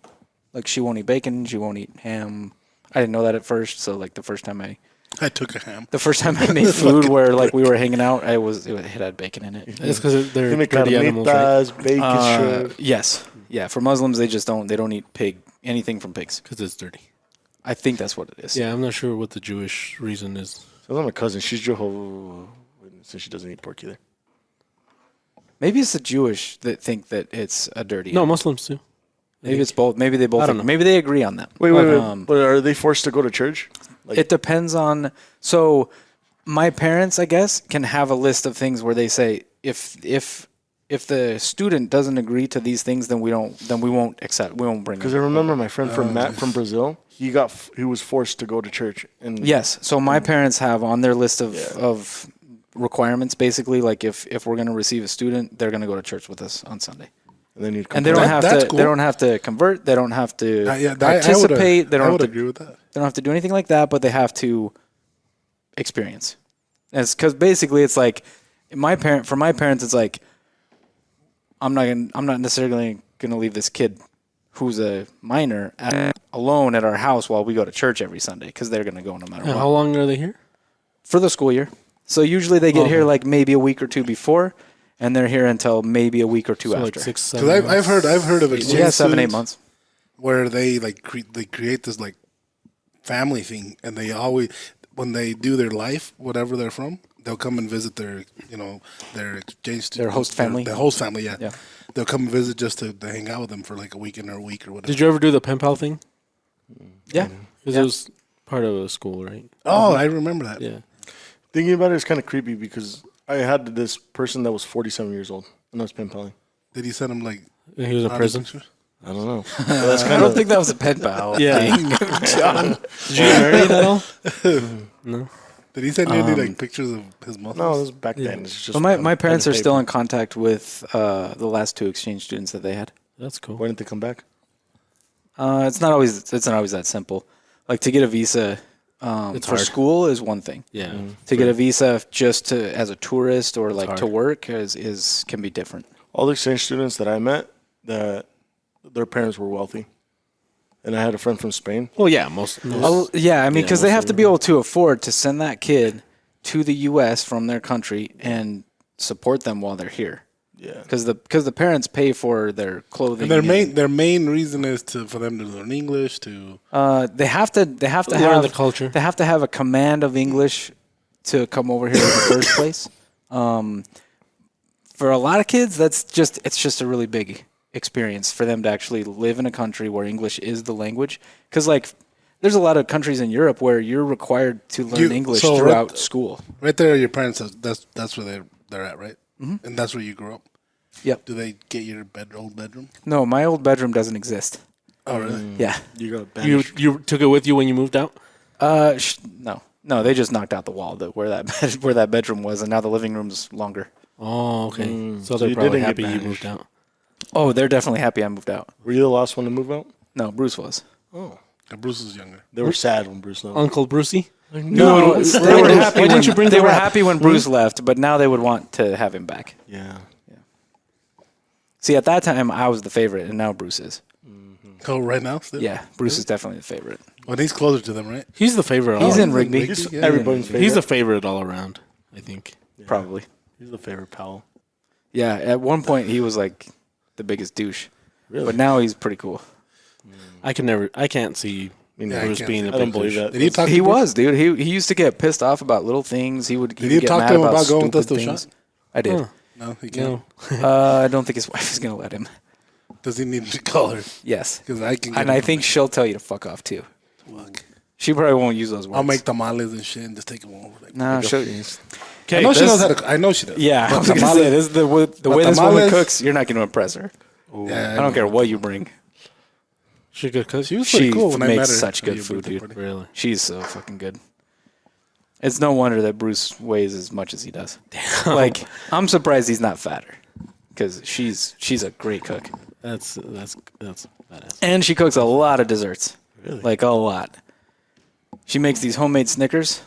Like she won't eat bacon. She won't eat ham. I didn't know that at first. So like the first time I made food where like we were hanging out, it had bacon in it. It's because they're They make dirty animals, right? carnitas, bacon, shrimp. Yes. Yeah. For Muslims, they don't eat anything from pigs. Because it's dirty. I think that's what it is. Yeah, I'm not sure what the Jewish reason is. So my cousin. She's Jehovah Witness, and she doesn't eat pork either. Maybe it's the Jewish that think that it's a dirty. No, Muslims too. Maybe it's both. Maybe they both. I don't think- know. Maybe they agree on that. Wait. Um, But are they forced to go to church? Like, It depends on. So, my parents, I guess, can have a list of things where they say if the student doesn't agree to these things, then we won't accept. We won't bring. because I them. remember my friend from Matt from Brazil. He was forced to go to church. And Yes. So my parents have on their list of requirements basically like if we're going to receive a student, they're going to go to church with us on Sunday. and then you'd And they don't have That's to. cool. They don't have to convert. They don't have to I participate. They don't I have would to. agree with that. They don't have to do anything like that, but they have to experience. And it's because basically it's like for my parents, it's like I'm not necessarily gonna leave this kid who's a minor alone at our house while we go to church every Sunday because they're gonna go no matter And what how long are they here? for the school year. So usually they get here like maybe a week or two before, and they're here until maybe a week or two So after. like 6, 7 Because I've heard of yeah, exchange 7-8 students months. where they like they create this like family thing, and they always when they do their life, whatever they're from, they'll come and visit their their exchange students, Their host family. their host family. Yeah. Yeah. They'll come and visit just to hang out with them for like a weekend or a week or whatever. Did you ever do the pen pal thing? Yeah. Because it was part of a school, right? Oh, I remember that. Yeah. Thinking about it is kind of creepy because I had this person that was 47 years old and I was pen paling. Did he send him like And he was in naughty prison. pictures? I don't know. But that's I kind don't of think that was a pen pal. Yeah. thing, John. Did you get married at all? No. Did he send you any like pictures of his muscles? no. This was back then. It's just But my pen parents and are still paper. in contact with the last two exchange students that they had. That's cool. Why didn't they come back? It's not always that simple. Like to get a visa It's for hard. school is one thing. Yeah. To get a visa just as a tourist or like to hard. work is can be different. All the exchange students that I met, that their parents were wealthy, and I had a friend from Spain. Well, yeah, most Yeah, I mean, because they have mostly, to be able to afford to send that kid to the U.S. from their country and support them while they're here. Yeah. because the parents pay for their clothing. And their main reason is for them to learn English to. They have to Learn have the culture. They have to have a command of English to come over here in the first place. For a lot of kids, it's just a really big experience for them to actually live in a country where English is the language. Because there's a lot of countries in Europe where you're required to learn English so throughout school. Right there, your parents. That's where they're at, right? Mm-hmm. And that's where you grew up. Yep. Do they get your old bedroom? No, my old bedroom doesn't exist. Oh, really? Yeah. You got banished. You took it with you when you moved out? No, they just knocked out the wall where that bedroom was, and now the living room's longer. Oh, okay. So so they're you probably didn't happy get you banished. moved out. Oh, they're definitely happy I moved out. Were you the last one to move out? No, Bruce was. Oh. And Bruce is younger. They were sad when Bruce left. Uncle Brucey? No, they were happy. Why didn't you bring They the were rap? happy when Bruce left, but now they would want to have him back. Yeah. See, at that time, I was the favorite, and now Bruce is. Oh, right now still. Yeah, Bruce is definitely the favorite. Well, he's closer to them, right? He's the favorite. He's all in he's in Rigby. Rigby. He's Yeah. everybody's favorite. He's the favorite all around, I think. Probably. He's the favorite pal. Yeah, at one point, he was like the biggest douche. Really? But now he's pretty cool. I can't see Yeah, I Bruce can't being see a it. I don't big believe douche. that. Did you talk? He to Bruce? was, dude. He used to get pissed off about little things. He would Did you get talk mad to him about about going with us stupid to a things. shot? I did. Huh. No, he can't. No. I don't think his wife is going to let him. Does he need to call her? Yes. Because I can. Get And I him. think she'll tell you to fuck off, too. She probably won't use those words. I'll make tamales and shit and just take them over. Like, No, she'll... I know she knows how to. I know she does. Yeah, I But was going to say, this is the way this woman tamales- cooks, you're not going to impress her. Yeah, I don't care what you bring. She good cook? She was pretty She cool when I makes met her. such at good your food, birthday dude. party. Really? She's so fucking good. It's no wonder that Bruce weighs as much as he does. Like, I'm surprised he's not fatter. Because she's a great cook. That's badass. And she cooks a lot of desserts. Really? Like, a lot. She makes these homemade Snickers.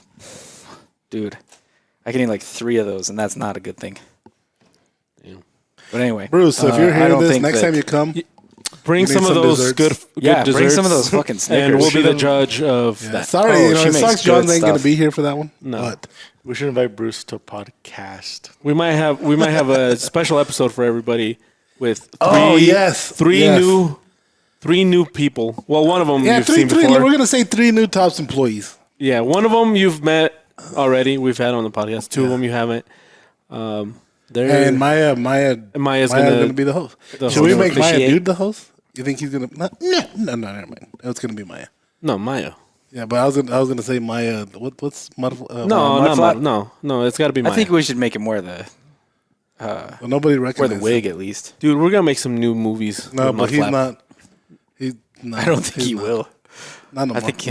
Dude, I can eat like 3 of those, and that's not a good thing. Yeah. But anyway. Bruce, so if you're I hearing don't this think next that- time you come, Bring You need some of some those desserts. good Yeah, desserts. bring some of those fucking Snickers. And we'll be the Should've- judge of yeah, that. sorry, Oh, you know, she it makes sucks. John good ain't gonna stuff. be here for that one. No. But We should invite Bruce to a podcast. We might have a special episode for everybody with three, Oh, yes. three Yes. new people. Well, one of them yeah, you've three. seen before. We're gonna say 3 new Tops employees. Yeah, one of them you've met already. We've had on the podcast. 2 of them you haven't. They're And Maya's Maya's gonna gonna be the host. the Should we host. make Maya Officiate. dude the host? You think he's gonna? No, never mind. It's gonna be Maya. no Maya. Yeah, but I was gonna say Maya. What's No, Mud not flap? Maya. No. It's got to be Maya. I think we should make him wear the Well, nobody wear recognizes the wig at least. dude, we're gonna make some new movies. No, with but Mud he's Flap. not. He's not. I don't think he's he not. will. Not no I more. think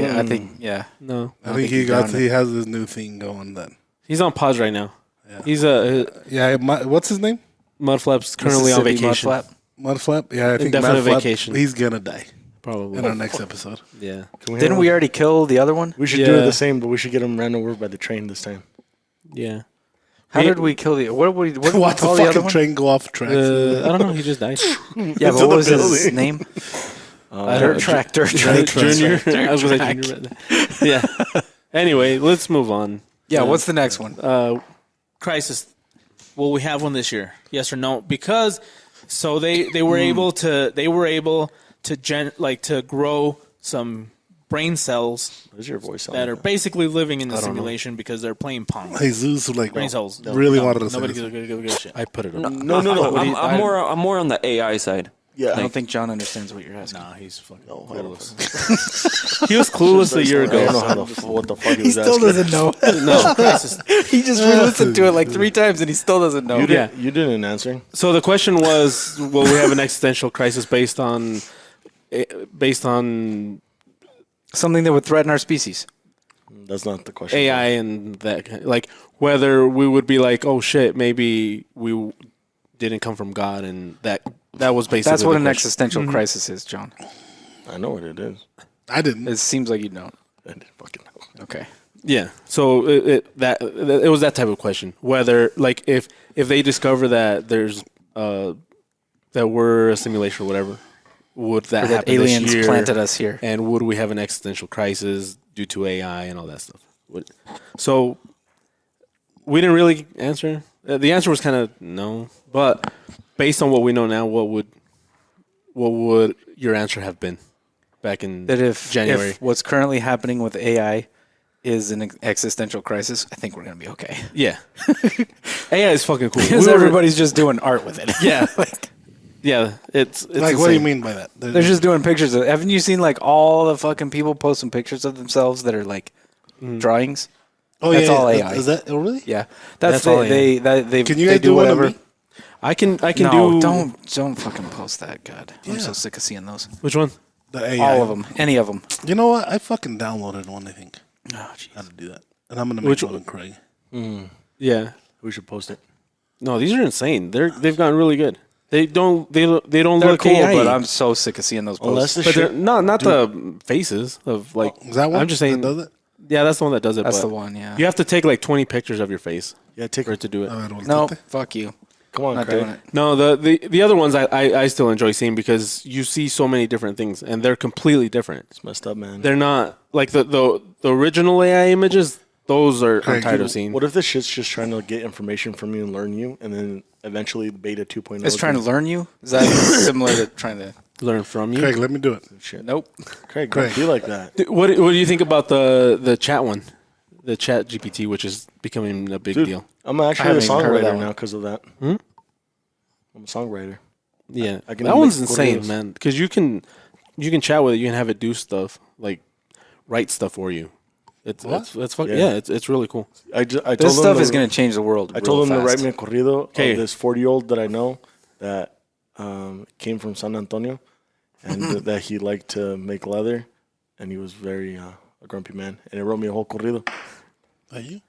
yeah. No, I think think he he's down he has this new thing going. Then he's on pause right now. Yeah. He's yeah, what's his name? Mudflap's currently on Mississippi vacation. Mudflap. Mudflap. Yeah, I think Indefinite Mudflap, vacation. He's gonna die Probably. in our next episode. Yeah. Didn't we already kill the other one? We should do it Yeah. the same, but we should get him ran over by the train this time. Yeah. How Hey, did we kill the what did we Watch the call the other fucking one? train go off tracks. I don't know. He just died. Yeah, but the what was his building. name? I Dirt don't- track, dirt Dirt track. track. Junior. I was gonna say track. Junior. Yeah. Anyway, let's move on. Yeah, what's the next one? Crisis. Will we have one this year? Yes or no? Because so they were able to to grow some brain cells What is your voice that are basically living in the simulation because they're playing Pong. Jesus, like Brain cells. really wanted to say Nobody this. gives a shit. I put it up. No. I'm more on the AI side. Yeah. I don't think John understands what you're asking. Nah, he's fucking No, I don't clueless. He was clueless a year I don't know ago. how what the fuck he was asking. doesn't know. No. Crisis. He just re-listened to it like 3 times and he still doesn't know. Yeah. You didn't answer. So the question was, will we have an existential crisis based on Something that would threaten our species. That's not the question. AI and that, like whether we would be like, oh shit, maybe we didn't come from God, and that was basically That's what the an question. existential crisis is, John. I know what it is. I didn't. It seems like you don't. I didn't fucking know. Okay. Yeah. So it was that type of question. Whether like if they discover that there's that we're a simulation or whatever, would that Or that happen aliens this year? planted us here. And would we have an existential crisis due to AI and all that stuff? So we didn't really answer. The answer was kind of no, but based on what we know now, what would your answer have been back in That if January? if what's currently happening with AI is an existential crisis, I think we're gonna be okay. Yeah, AI is fucking cool. Because everybody's just doing art with it. Yeah, yeah. It's Like, what do you insane. mean by that? They're just doing pictures of. Haven't you seen like all the fucking people posting pictures of themselves that are like drawings? oh, that's yeah, all yeah. AI. Is that oh, really? Yeah, that's That's all they they Can you they guys do one of whatever. me? I can No, do. don't fucking post that. God, I'm Yeah. so sick of seeing those. Which one? The AI. All of them, any of them. You know what? I fucking downloaded one. I think Oh, jeez. how to do that, and I'm gonna make Which one of Craig. Yeah. We should post it. No, these are insane. They've gotten really good. They don't They're look cool, AI, but I'm so sick of seeing those Unless posts. the but they're shit. not the faces of like. Is that one? I'm just saying. that does it. Yeah, that's the one that does it. That's but the one. Yeah. You have to take like 20 pictures of your face Yeah, take for it to do it. A ver, volteate. No, fuck you. Come on, Not Craig. doing it. No, the other ones I still enjoy seeing because you see so many different things and they're completely different. It's messed up, man. They're not like the original AI images. Those are I'm Craig, tired dude, of seeing. What if this shit's just trying to get information from you and learn you, and then eventually beta 2.0? It's trying to learn you. Is that similar to trying to? Learn from you. Craig, let me do it. Shit. Nope. Craig, Craig. don't be like that. What do you think about the chat one, the Chat GPT, which is becoming a big Dude, deal? I'm actually a haven't even heard of that songwriter one. now because of that. Hmm? I'm a songwriter. Yeah, I can that make one's insane, corridos. man. Because you can chat with it. You can have it do stuff like write stuff for you. It's fucking Yeah. yeah. It's really cool. I told This him stuff to- is going to change the world. I told him real to write fast. me a corrido Okay. of this 40-year-old that I know that came from San Antonio, and that he liked to make leather, and he was very a grumpy man, and he wrote me a whole corrido. Are you?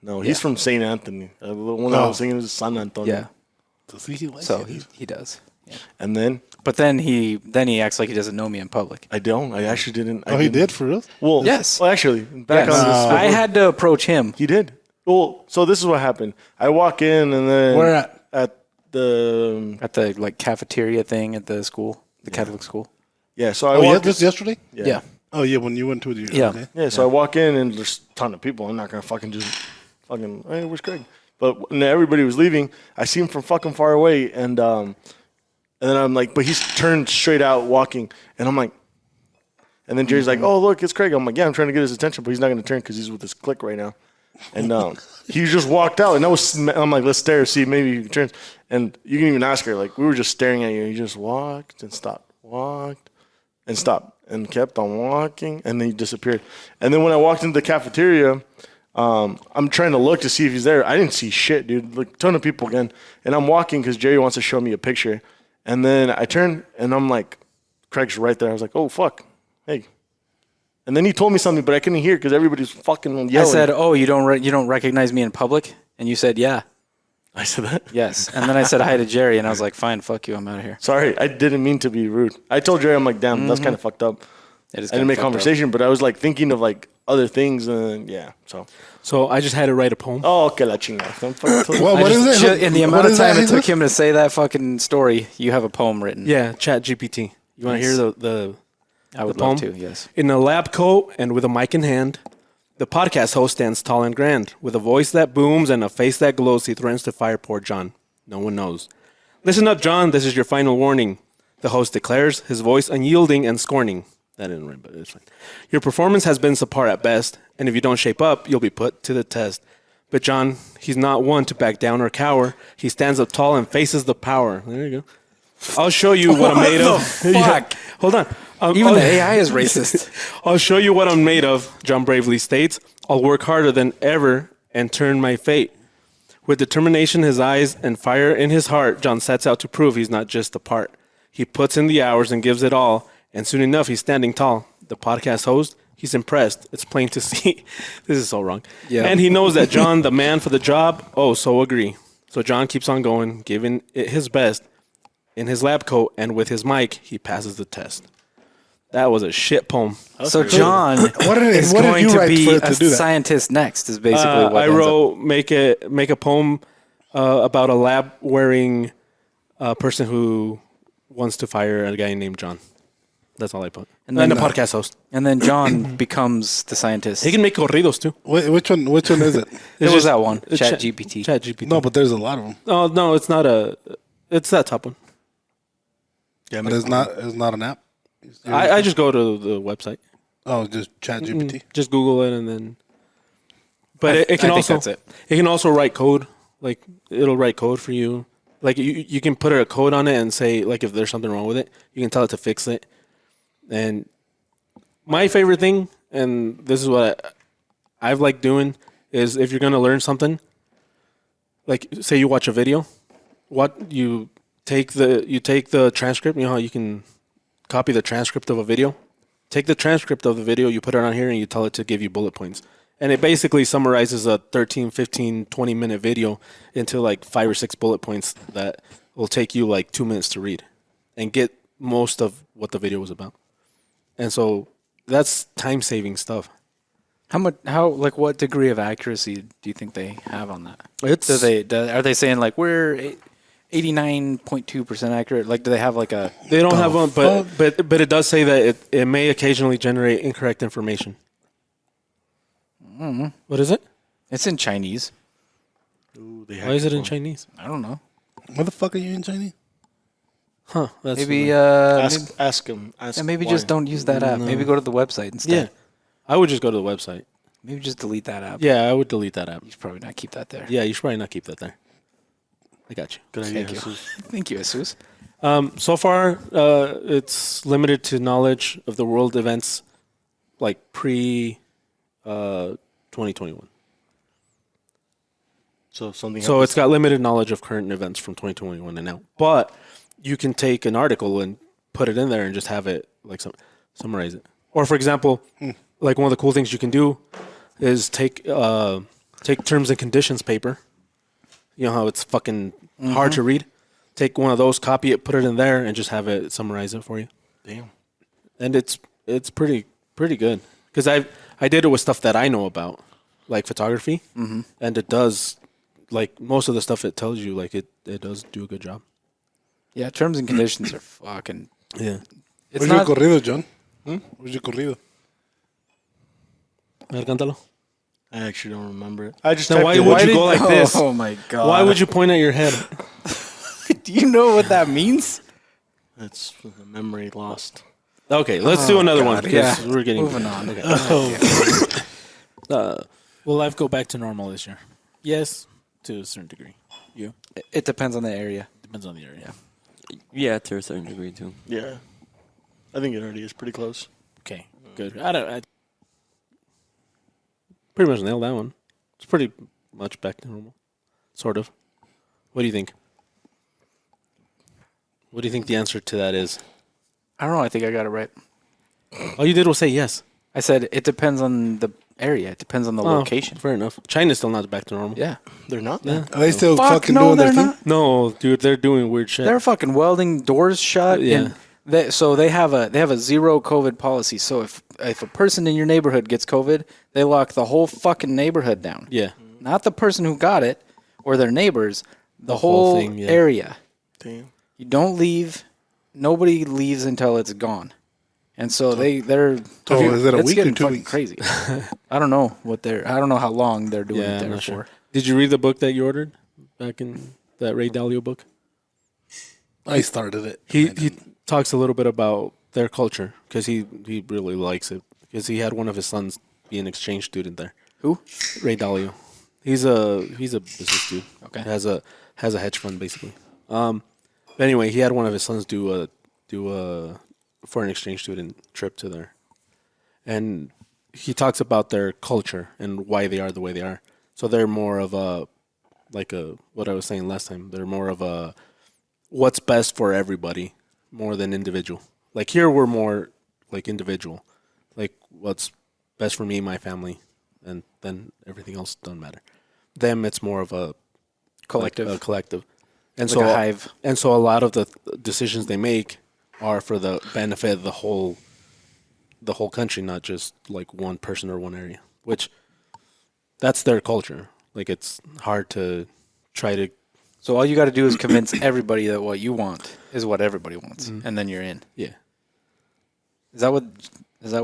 No, he's from St. Anthony. The one I was singing is San Antonio. Yeah. So see, he likes So it. he does. Yeah. And then But then he acts like he doesn't know me in public. I don't. I actually didn't. Oh, he did for real? Well, Yes. Well, actually, back Yes. on this. I had to approach him. He did. Well, so this is what happened. I walk in and then Where at? At the At the like cafeteria thing at the school, the Catholic school. yeah. So I Oh, yeah, walk. just yesterday? Yeah. Oh, yeah, when you went to the. Yeah. Okay. Yeah, so I walk in and there's a ton of people. I'm not gonna fucking just fucking hey, where's Craig? But when everybody was leaving, I see him from fucking far away, and then I'm like, but he's turned straight out walking, and I'm like, and then Jerry's like, oh look, it's Craig. I'm like, yeah, I'm trying to get his attention, but he's not gonna turn because he's with his clique right now, and he just walked out, and I'm like, let's stare, see maybe he turns, and you can even ask her, like we were just staring at you, and he just walked and stopped, walked and stopped. And kept on walking, and then he disappeared. And then when I walked into the cafeteria, I'm trying to look to see if he's there. I didn't see shit, dude. Like, ton of people again. And I'm walking because Jerry wants to show me a picture. And then I turn, and I'm like, Craig's right there. I was like, oh, fuck. Hey. And then he told me something, but I couldn't hear because everybody's fucking yelling. I said, "Oh, you don't recognize me in public?" And you said, "Yeah." I said that? Yes. And then I said hi to Jerry, and I was like, "Fine, fuck you, I'm out of here." Sorry, I didn't mean to be rude. I told Jerry, I'm like, damn, that's kind of fucked up. It is I didn't make kinda fucked up. conversation, but I was like thinking of like other things, and yeah, so. So I just had to write a poem. Oh, que la chingada. I'm fucking Well, what is it? In the What amount of is that, time it took Jesus? him to say that fucking story, you have a poem written. Yeah, Chat GPT. You want to hear the I would the love poem? to. Yes. In a lab coat and with a mic in hand, the podcast host stands tall and grand. With a voice that booms and a face that glows, he threatens to fire poor John. No one knows. Listen up, John. This is your final warning. The host declares, his voice unyielding and scorning. That didn't rhyme, but it's fine. Your performance has been subpar at best, and if you don't shape up, you'll be put to the test. But John, he's not one to back down or cower. He stands up tall and faces the power. There you go. I'll show you what I'm made of. fuck? Hold on. Even the AI is racist. I'll show you what I'm made of, John bravely states. I'll work harder than ever and turn my fate. With determination in his eyes and fire in his heart, John sets out to prove he's not just a part. He puts in the hours and gives it all, and soon enough, he's standing tall. The podcast host, he's impressed. It's plain to see. This is so wrong. Yeah. And he knows that John, the man for the job, so agree. So John keeps on going, giving it his best. In his lab coat and with his mic, he passes the test. That was a shit poem. So John What did is what did going you to write be for it a to do that? scientist next. Is basically what I ends up- wrote make a poem about a lab wearing person who wants to fire a guy named John. That's all I put. And And then, a podcast host. And then John becomes the scientist. He can make corridos too. Which one is it? There was that one, It's Chat GPT. Chat GPT. No, but there's a lot of them. Oh no, it's not a. It's that top one. Yeah, But it's not an app. I just go to the website. Oh, just Chat GPT. Just Google it and then. But it can I think also that's it. It can also write code. Like it'll write code for you. Like you can put a code on it and say like if there's something wrong with it, you can tell it to fix it. And my favorite thing, and this is what I've liked doing, is if you're gonna learn something. Like say you watch a video, you take the transcript. You know how you can copy the transcript of a video. Take the transcript of the video, you put it on here, and you tell it to give you bullet points. And it basically summarizes a 13, 15, 20-minute video into like 5 or 6 bullet points that will take you like 2 minutes to read and get most of what the video was about. And so that's time-saving stuff. What degree of accuracy do you think they have on that? It's Are they saying like we're 89.2% accurate? Like, do they have like a? they don't have one, but it does say that it may occasionally generate incorrect information. What is it? It's in Chinese. Ooh, they Why is it in Chinese? I don't know. What the fuck are you in Chinese? Huh? That's Maybe Ask him. maybe just don't use that app. Maybe go to the website instead. yeah. I would just go to the website. Maybe just delete that app. Yeah, I would delete that app. You should probably not keep that there. Yeah, you should probably not keep that there. I got you. Good idea. Thank you. Jesus. Thank you, Jesus. So far, it's limited to knowledge of the world events, like pre 2021. So something. So it's got limited knowledge of current events from 2021 and now. But you can take an article and put it in there and just have it like summarize it. Or for example, like one of the cool things you can do is take terms and conditions paper. You know how it's fucking hard to read. Take one of those, copy it, put it in there, and just have it summarize it for you. Damn. And it's pretty good because I did it with stuff that I know about, like photography, and it does like most of the stuff it tells you, like it does do a good job. Yeah, terms and conditions are fucking. Yeah. It's Where's not. your corrido, John? Where's your corrido? Cántalo. I actually don't remember it. I just Then typed why it would in. you go like this? Oh my god! Why would you point at your head? Do you know what that means? It's the memory lost. Okay, let's do another one. God, 'cause yeah. we're getting Moving on. Will life go back to normal this year? Yes, to a certain degree. You It depends on the area. depends on the area. Yeah, to a certain degree too. Yeah. I think it already is pretty close. Okay, good. I pretty much nailed that one. It's pretty much back to normal, sort of. What do you think? What do you think the answer to that is? I don't know. I think I got it right. All you did was say yes. I said it depends on the area. It depends on the Oh, location. fair enough. China's still not back to normal. Yeah. They're not. Yeah. Are they still Fuck fucking no, doing their they're thing? not. No, dude, they're doing weird shit. They're fucking welding doors shut. Yeah. And so they have a zero COVID policy. So if a person in your neighborhood gets COVID, they lock the whole fucking neighborhood down. yeah. Not the person who got it or their neighbors, the whole whole thing, yeah. area. Damn. You don't leave. Nobody leaves until it's gone. And so they're. So is it a it's week or getting 2 fucking weeks? crazy. I don't know I don't know how long they're doing Yeah, it I'm there not for. sure. Did you read the book that you ordered back in that Ray Dalio book? I started it. He talks a little bit about their culture because he really likes it because he had one of his sons be an exchange student there. Who? Ray Dalio. He's a business dude. Okay. Has a hedge fund basically. But anyway, he had one of his sons do a foreign exchange student trip to there, and he talks about their culture and why they are the way they are. So they're more of what I was saying last time. They're more of a what's best for everybody more than individual. Like here, we're more like individual, like what's best for me, my family, and then everything else doesn't matter. Them, it's more of a Collective. a collective, and Like a hive. And so a lot of the decisions they make are for the benefit of the whole country, not just like one person or one area. Which that's their culture. Like it's hard to try to So all you got to do is convince everybody that what you want is what everybody wants, and then you're in. yeah. Is that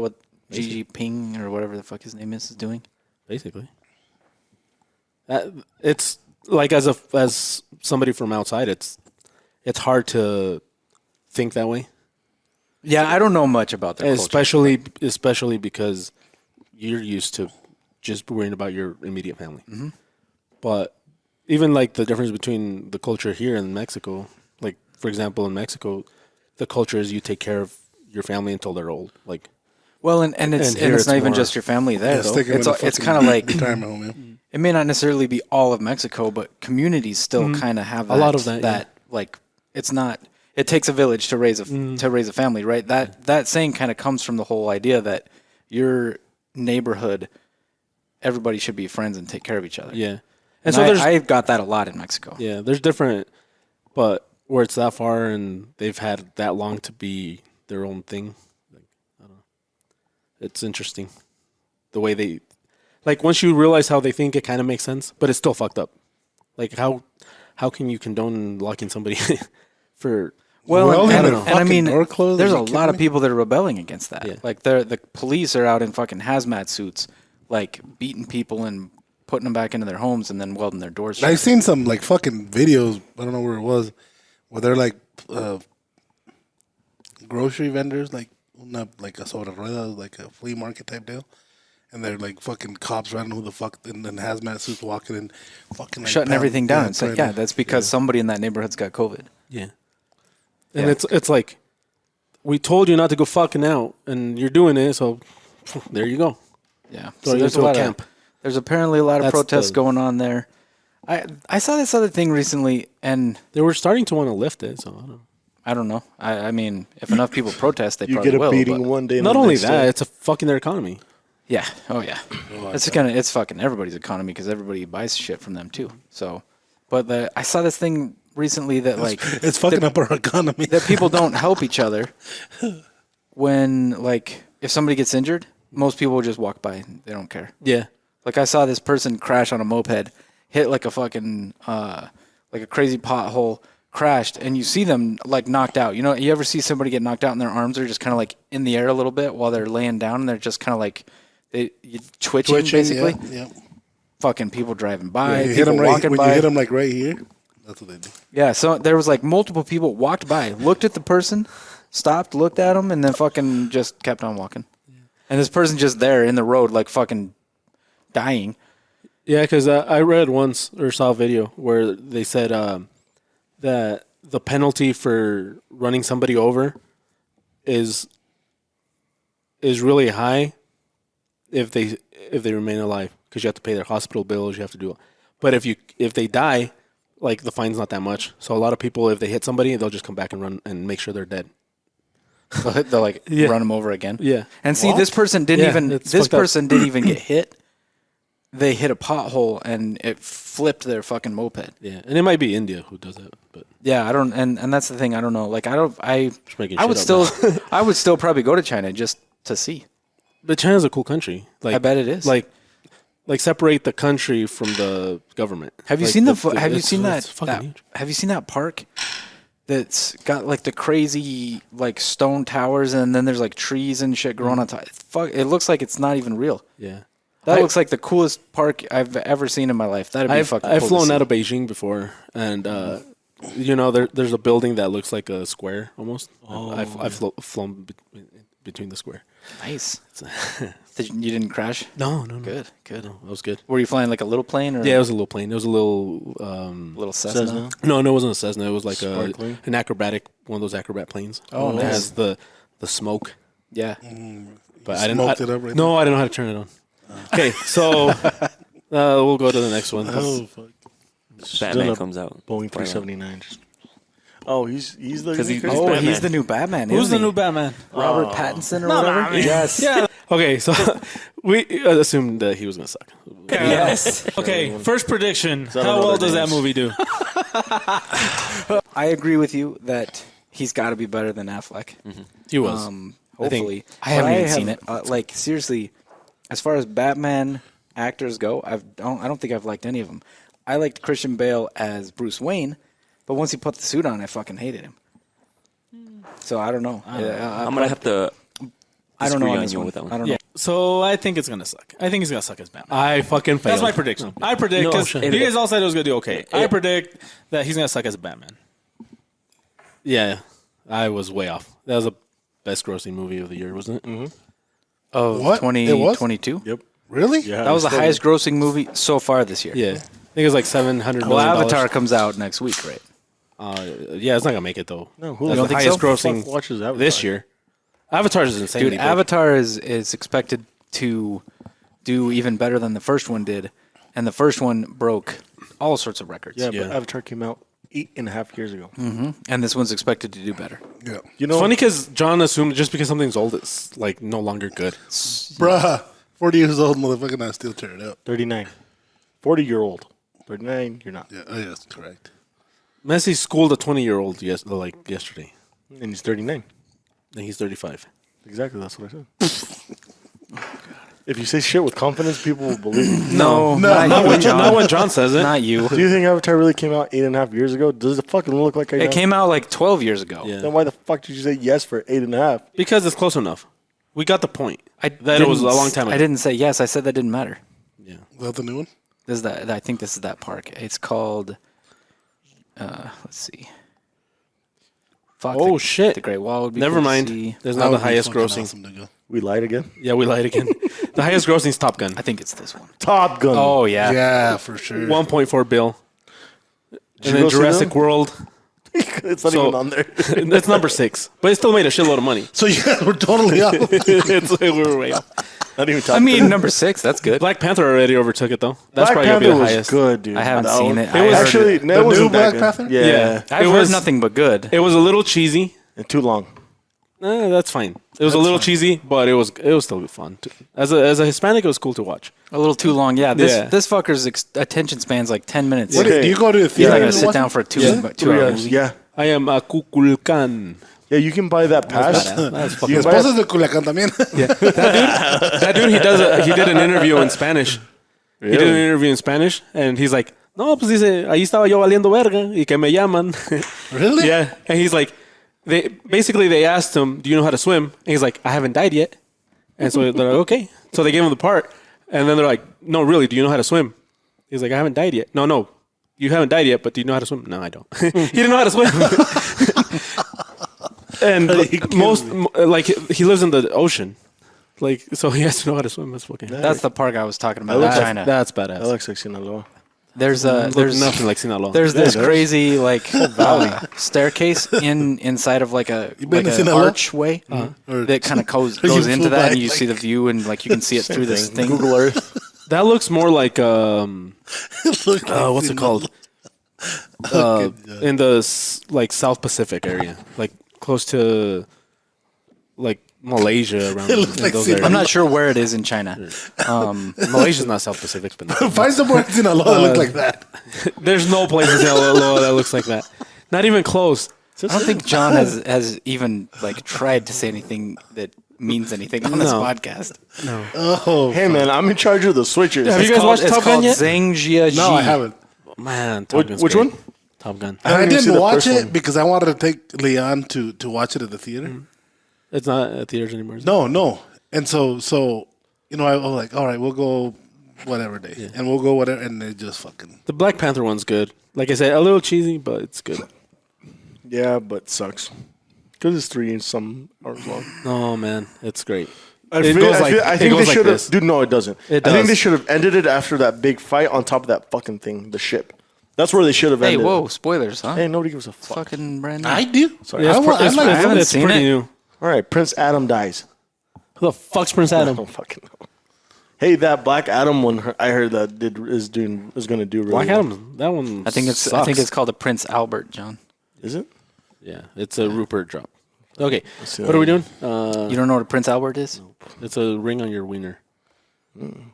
what Gigi Ping or whatever the fuck his name is doing? Basically. It's like as somebody from outside, it's hard to think that way. Yeah, I don't know much about that. Especially because you're used to just worrying about your immediate family. Mm-hmm. But even like the difference between the culture here and Mexico, like for example, in Mexico, the culture is you take care of your family until they're old. Like, well, and it's here not even more- just your family there. Yeah, though. stick 'em in a It's fucking kind of like retirement home. Yeah. it may not necessarily be all of Mexico, but communities still kind of have A lot of that, yeah. like it's not. It takes a village to raise a family, right? That saying kind of comes from the whole idea that your neighborhood, everybody should be friends and take care of each other. yeah. And so there's I've got that a lot in Mexico. Yeah, there's different, but where it's that far and they've had that long to be their own thing, like, I don't know. It's interesting the way they, like once you realize how they think, it kind of makes sense, but it's still fucked up. Like how can you condone locking somebody for? Well, and and, a and I mean, fucking door closed? there's Are a you lot kidding of me? people that are rebelling against that. Yeah. Like the police are out in fucking hazmat suits, like beating people and putting them back into their homes and then welding their doors shut. I've seen some like fucking videos. I don't know where it was, where they're like grocery vendors, like not like a soda ruedas, like a flea market type deal, and they're like fucking cops running who the fuck in hazmat suits walking and fucking like, shutting everything down. It's like, trying yeah, to- that's because somebody in that neighborhood's got COVID. Yeah, and Yeah. it's like we told you not to go fucking out, and you're doing it, so there you go. Yeah. Throw you there's into a camp. There's apparently a lot of That's protests the- going on there. I saw this other thing recently, and They were starting to want to lift it, so I don't know. I don't know. I mean, if enough people protest, they You probably get a will. beating but- one day. and Not the only next that, day- it's a fucking their economy. Yeah. Oh yeah. It's fucking everybody's economy because everybody buys shit from them too. So, but I saw this thing recently that like It's fucking up our economy. that people don't help each other when like if somebody gets injured, most people will just walk by. They don't care. Yeah. Like I saw this person crash on a moped, hit like a fucking like a crazy pothole, crashed, and you see them like knocked out. You know, you ever see somebody get knocked out and their arms are just kind of like in the air a little bit while they're laying down, and they're just kind of like twitching basically. Yeah. Fucking people driving by, You hit people them right walking when by. you hit them like right here. That's what they do. Yeah, so there was like multiple people walked by, looked at the person, stopped, looked at him, and then fucking just kept on walking. And this person just there in the road, like fucking dying. Yeah, because I read once or saw a video where they said that the penalty for running somebody over is really high if they remain alive, because you have to pay their hospital bills, you have to do it. But if they die, like the fine's not that much. So a lot of people, if they hit somebody, they'll just come back and run and make sure they're dead. They'll like Yeah. run him over again. Yeah. And see, this person didn't Yeah, even it's this fucked up. person didn't even get hit. They hit a pothole and it flipped their fucking moped. Yeah, and it might be India who does it, but Yeah, I don't, and that's the thing. I don't know. Like I making I would shit up still, I would still probably go to China just to see. but China's a cool country. Like I bet it is. Like separate the country from the government. Have you Like, seen have you it's- seen that, it's fucking that huge. have you seen that park that's got like the crazy like stone towers and then there's like trees and shit growing on top? Fuck, it looks like it's not even real. Yeah. That looks like the coolest park I've ever seen in my life. That'd be I've fucking I've cool flown to out see. of Beijing before, and you know there's a building that looks like a square almost. I've flown between the square. Nice. You didn't crash? No. Good. No, that was good. Were you flying like a little plane or Yeah, it was a little plane. It was a little. little Cessna? Cessna. No, it wasn't a Cessna. It was like Sparkling? an acrobatic, one of those acrobat planes. Oh, It nice. has the smoke. Yeah. But I didn't. Smoked it up right no, I didn't know how to turn it on. Okay, so we'll go to the next one. Oh fuck! Batman Still a comes out. Boeing 379. Oh, he's the 'Cause he's Oh, Batman. he's the new Batman. Who's isn't the he? new Batman? Robert Pattinson or No, whatever? I mean- Yes. Yeah. Okay, so we assumed that he was gonna suck. Yes. Okay, first prediction. that How on well other does that names? movie do? I agree with you that he's got to be better than Affleck. He was. Hopefully, I haven't even have- seen it. Like seriously, as far as Batman actors go, I don't think I've liked any of them. I liked Christian Bale as Bruce Wayne, but once he put the suit on, I fucking hated him. So I don't know. I'm gonna have to I don't know disagree on on this you one. with that one. I don't know. Yeah. So I think it's gonna suck. I think he's gonna suck as Batman. I fucking failed. That's my prediction. I predict No, because sure. you guys all said it was gonna do okay. I predict that he's gonna suck as a Batman. Yeah, I was way off. That was the best grossing movie of the year, wasn't it? Of What? It was? 2022. Yep. Really? Yeah. That was the still- highest grossing movie so far this year. Yeah, I think it was like $700 Well, million. Avatar comes out next week, right? Yeah, it's not gonna make it though. No, who That's don't the think highest so? grossing Fuck watches Avatar? this year. Avatar is insane. Dude, Avatar is expected to do even better than the first one did, and the first one broke all sorts of records. Yeah, but Yeah. Avatar came out 8.5 years ago. And this one's expected to do better. Yeah. You know, It's funny because John assumed just because something's old, it's like no longer good. Bruh. 40 years old, motherfucker, not still tear it up. 39. 40-year-old. 39, you're not. Yeah, oh, yes, correct. Messi schooled a 20-year-old yesterday, And he's 39. and he's 35. Exactly, that's what I said. If you say shit with confidence, people will believe you. No, not you, John. Not when John says it. Not you. Do you think Avatar really came out 8.5 years ago? Does it fucking look like It came out like 12 years ago. Yeah. Then why the fuck did you say yes for 8.5? Because it's close enough. We got the point. That That it was a long time ago. I didn't say yes. I said that didn't matter. Yeah. Is that the new one? This is that. I think this is that park. It's called. Let's see. Fuck, Oh, the, shit. The Great Wall would be. Never cool to mind. see. There's That not the would be highest fucking grossing. awesome to go. We lied again? Yeah, we lied again. The highest grossing is Top Gun. I think it's this one. Top Gun. Oh yeah. Yeah, for sure. 1.4 bill. you And then go see Jurassic them? World. It's not So- even on there. That's number 6. But it still made a shitload of money. So you guys were totally off. We were way off. Not even Top I mean, number 6. That's good. Black Panther already overtook it, though. That's Black probably going to Panther be the was highest. good, dude. I haven't That seen was- it. I heard Actually, it. no, The it wasn't new that Black good. Panther? Yeah. I've It heard was- nothing but good. It was a little cheesy. And too long. That's fine. It was a little cheesy, but it was still fun. As a Hispanic, it was cool to watch. A little too long. Yeah. This Yeah. this fucker's attention span's like 10 minutes. What Okay. do you go to the He's theater? not gonna and sit watch down it? for a 2 3 hour hours. movie. Yeah. I am a Kukulkan. Yeah, you can buy that pass. That's Mi fucking You can buy esposa es de Culiacán también. That dude, he did an interview in Spanish. He did an interview in Spanish, and he's like, no, pues dice, ahí estaba yo valiendo verga, y que me llaman. Really? Yeah, and he's like, they asked him, do you know how to swim? And he's like, I haven't died yet. And so they're like, okay. So they gave him the part, and then they're like, no, really, do you know how to swim? He's like, I haven't died yet. No, you haven't died yet, but do you know how to swim? No, I don't. He didn't know how to swim. And he lives in the ocean. Like, so he has to know how to swim. That's fucking. That's the park I was talking about. looks in like- China. That's badass. That looks like Sinaloa. There's There's nothing like Sinaloa. There's this it is. crazy like staircase inside of like a been like to an Sinaloa? archway Or- that kind of goes You into flew that, by, and you like- see the view, and like you can see it through this thing. Google Earth. That looks more like Look like what's it called? In the like South Pacific area, like close to like Malaysia around It looks in like those Sinaloa. areas. I'm not sure where it is in China. Malaysia's not South Pacific, but Find somewhere in Sinaloa that look like that. there's no place in Sinaloa that looks like that. Not even close. I don't think John has even like tried to say anything that means anything on this No. podcast. Oh, Hey, man, I'm in charge of the switchers. Have you guys watched it's Top Gun called yet? Zhang Jiaji. no, I haven't. Man, Top Gun's Which great. one? Top Gun. And I haven't even seen didn't the watch first it one. because I wanted to take Leon to watch it at the theater. It's not at theaters anymore. Is it? No. And so you know, I was like, all right, we'll go whatever day, and we'll go whatever, and they just fucking. The Black Panther one's good. Like I said, a little cheesy, but it's good. Yeah, but sucks. Because it's 3 and some hours long. Oh man, it's great. I It think goes like- I it think goes they like should have. this. Dude, no, it doesn't. It I think does. they should have ended it after that big fight on top of that fucking thing, the ship. That's where they should have Hey, ended. whoa! Spoilers, huh? Hey, nobody gives a fuck. Fucking brand new. I do. Sorry. Yeah, I, wa- I it's, like. I haven't it's seen pretty it. new. All right, Prince Adam dies. Who the fuck's Prince I Adam? don't fucking know. Hey, that Black Adam one, I heard that is going to do really Black well. Adam. That one. I think sucks. it's called a Prince Albert, John. Is it? Yeah, it's a Rupert drop. Okay, see what that. are we doing? You don't know what a Prince Albert is? It's a ring on your wiener.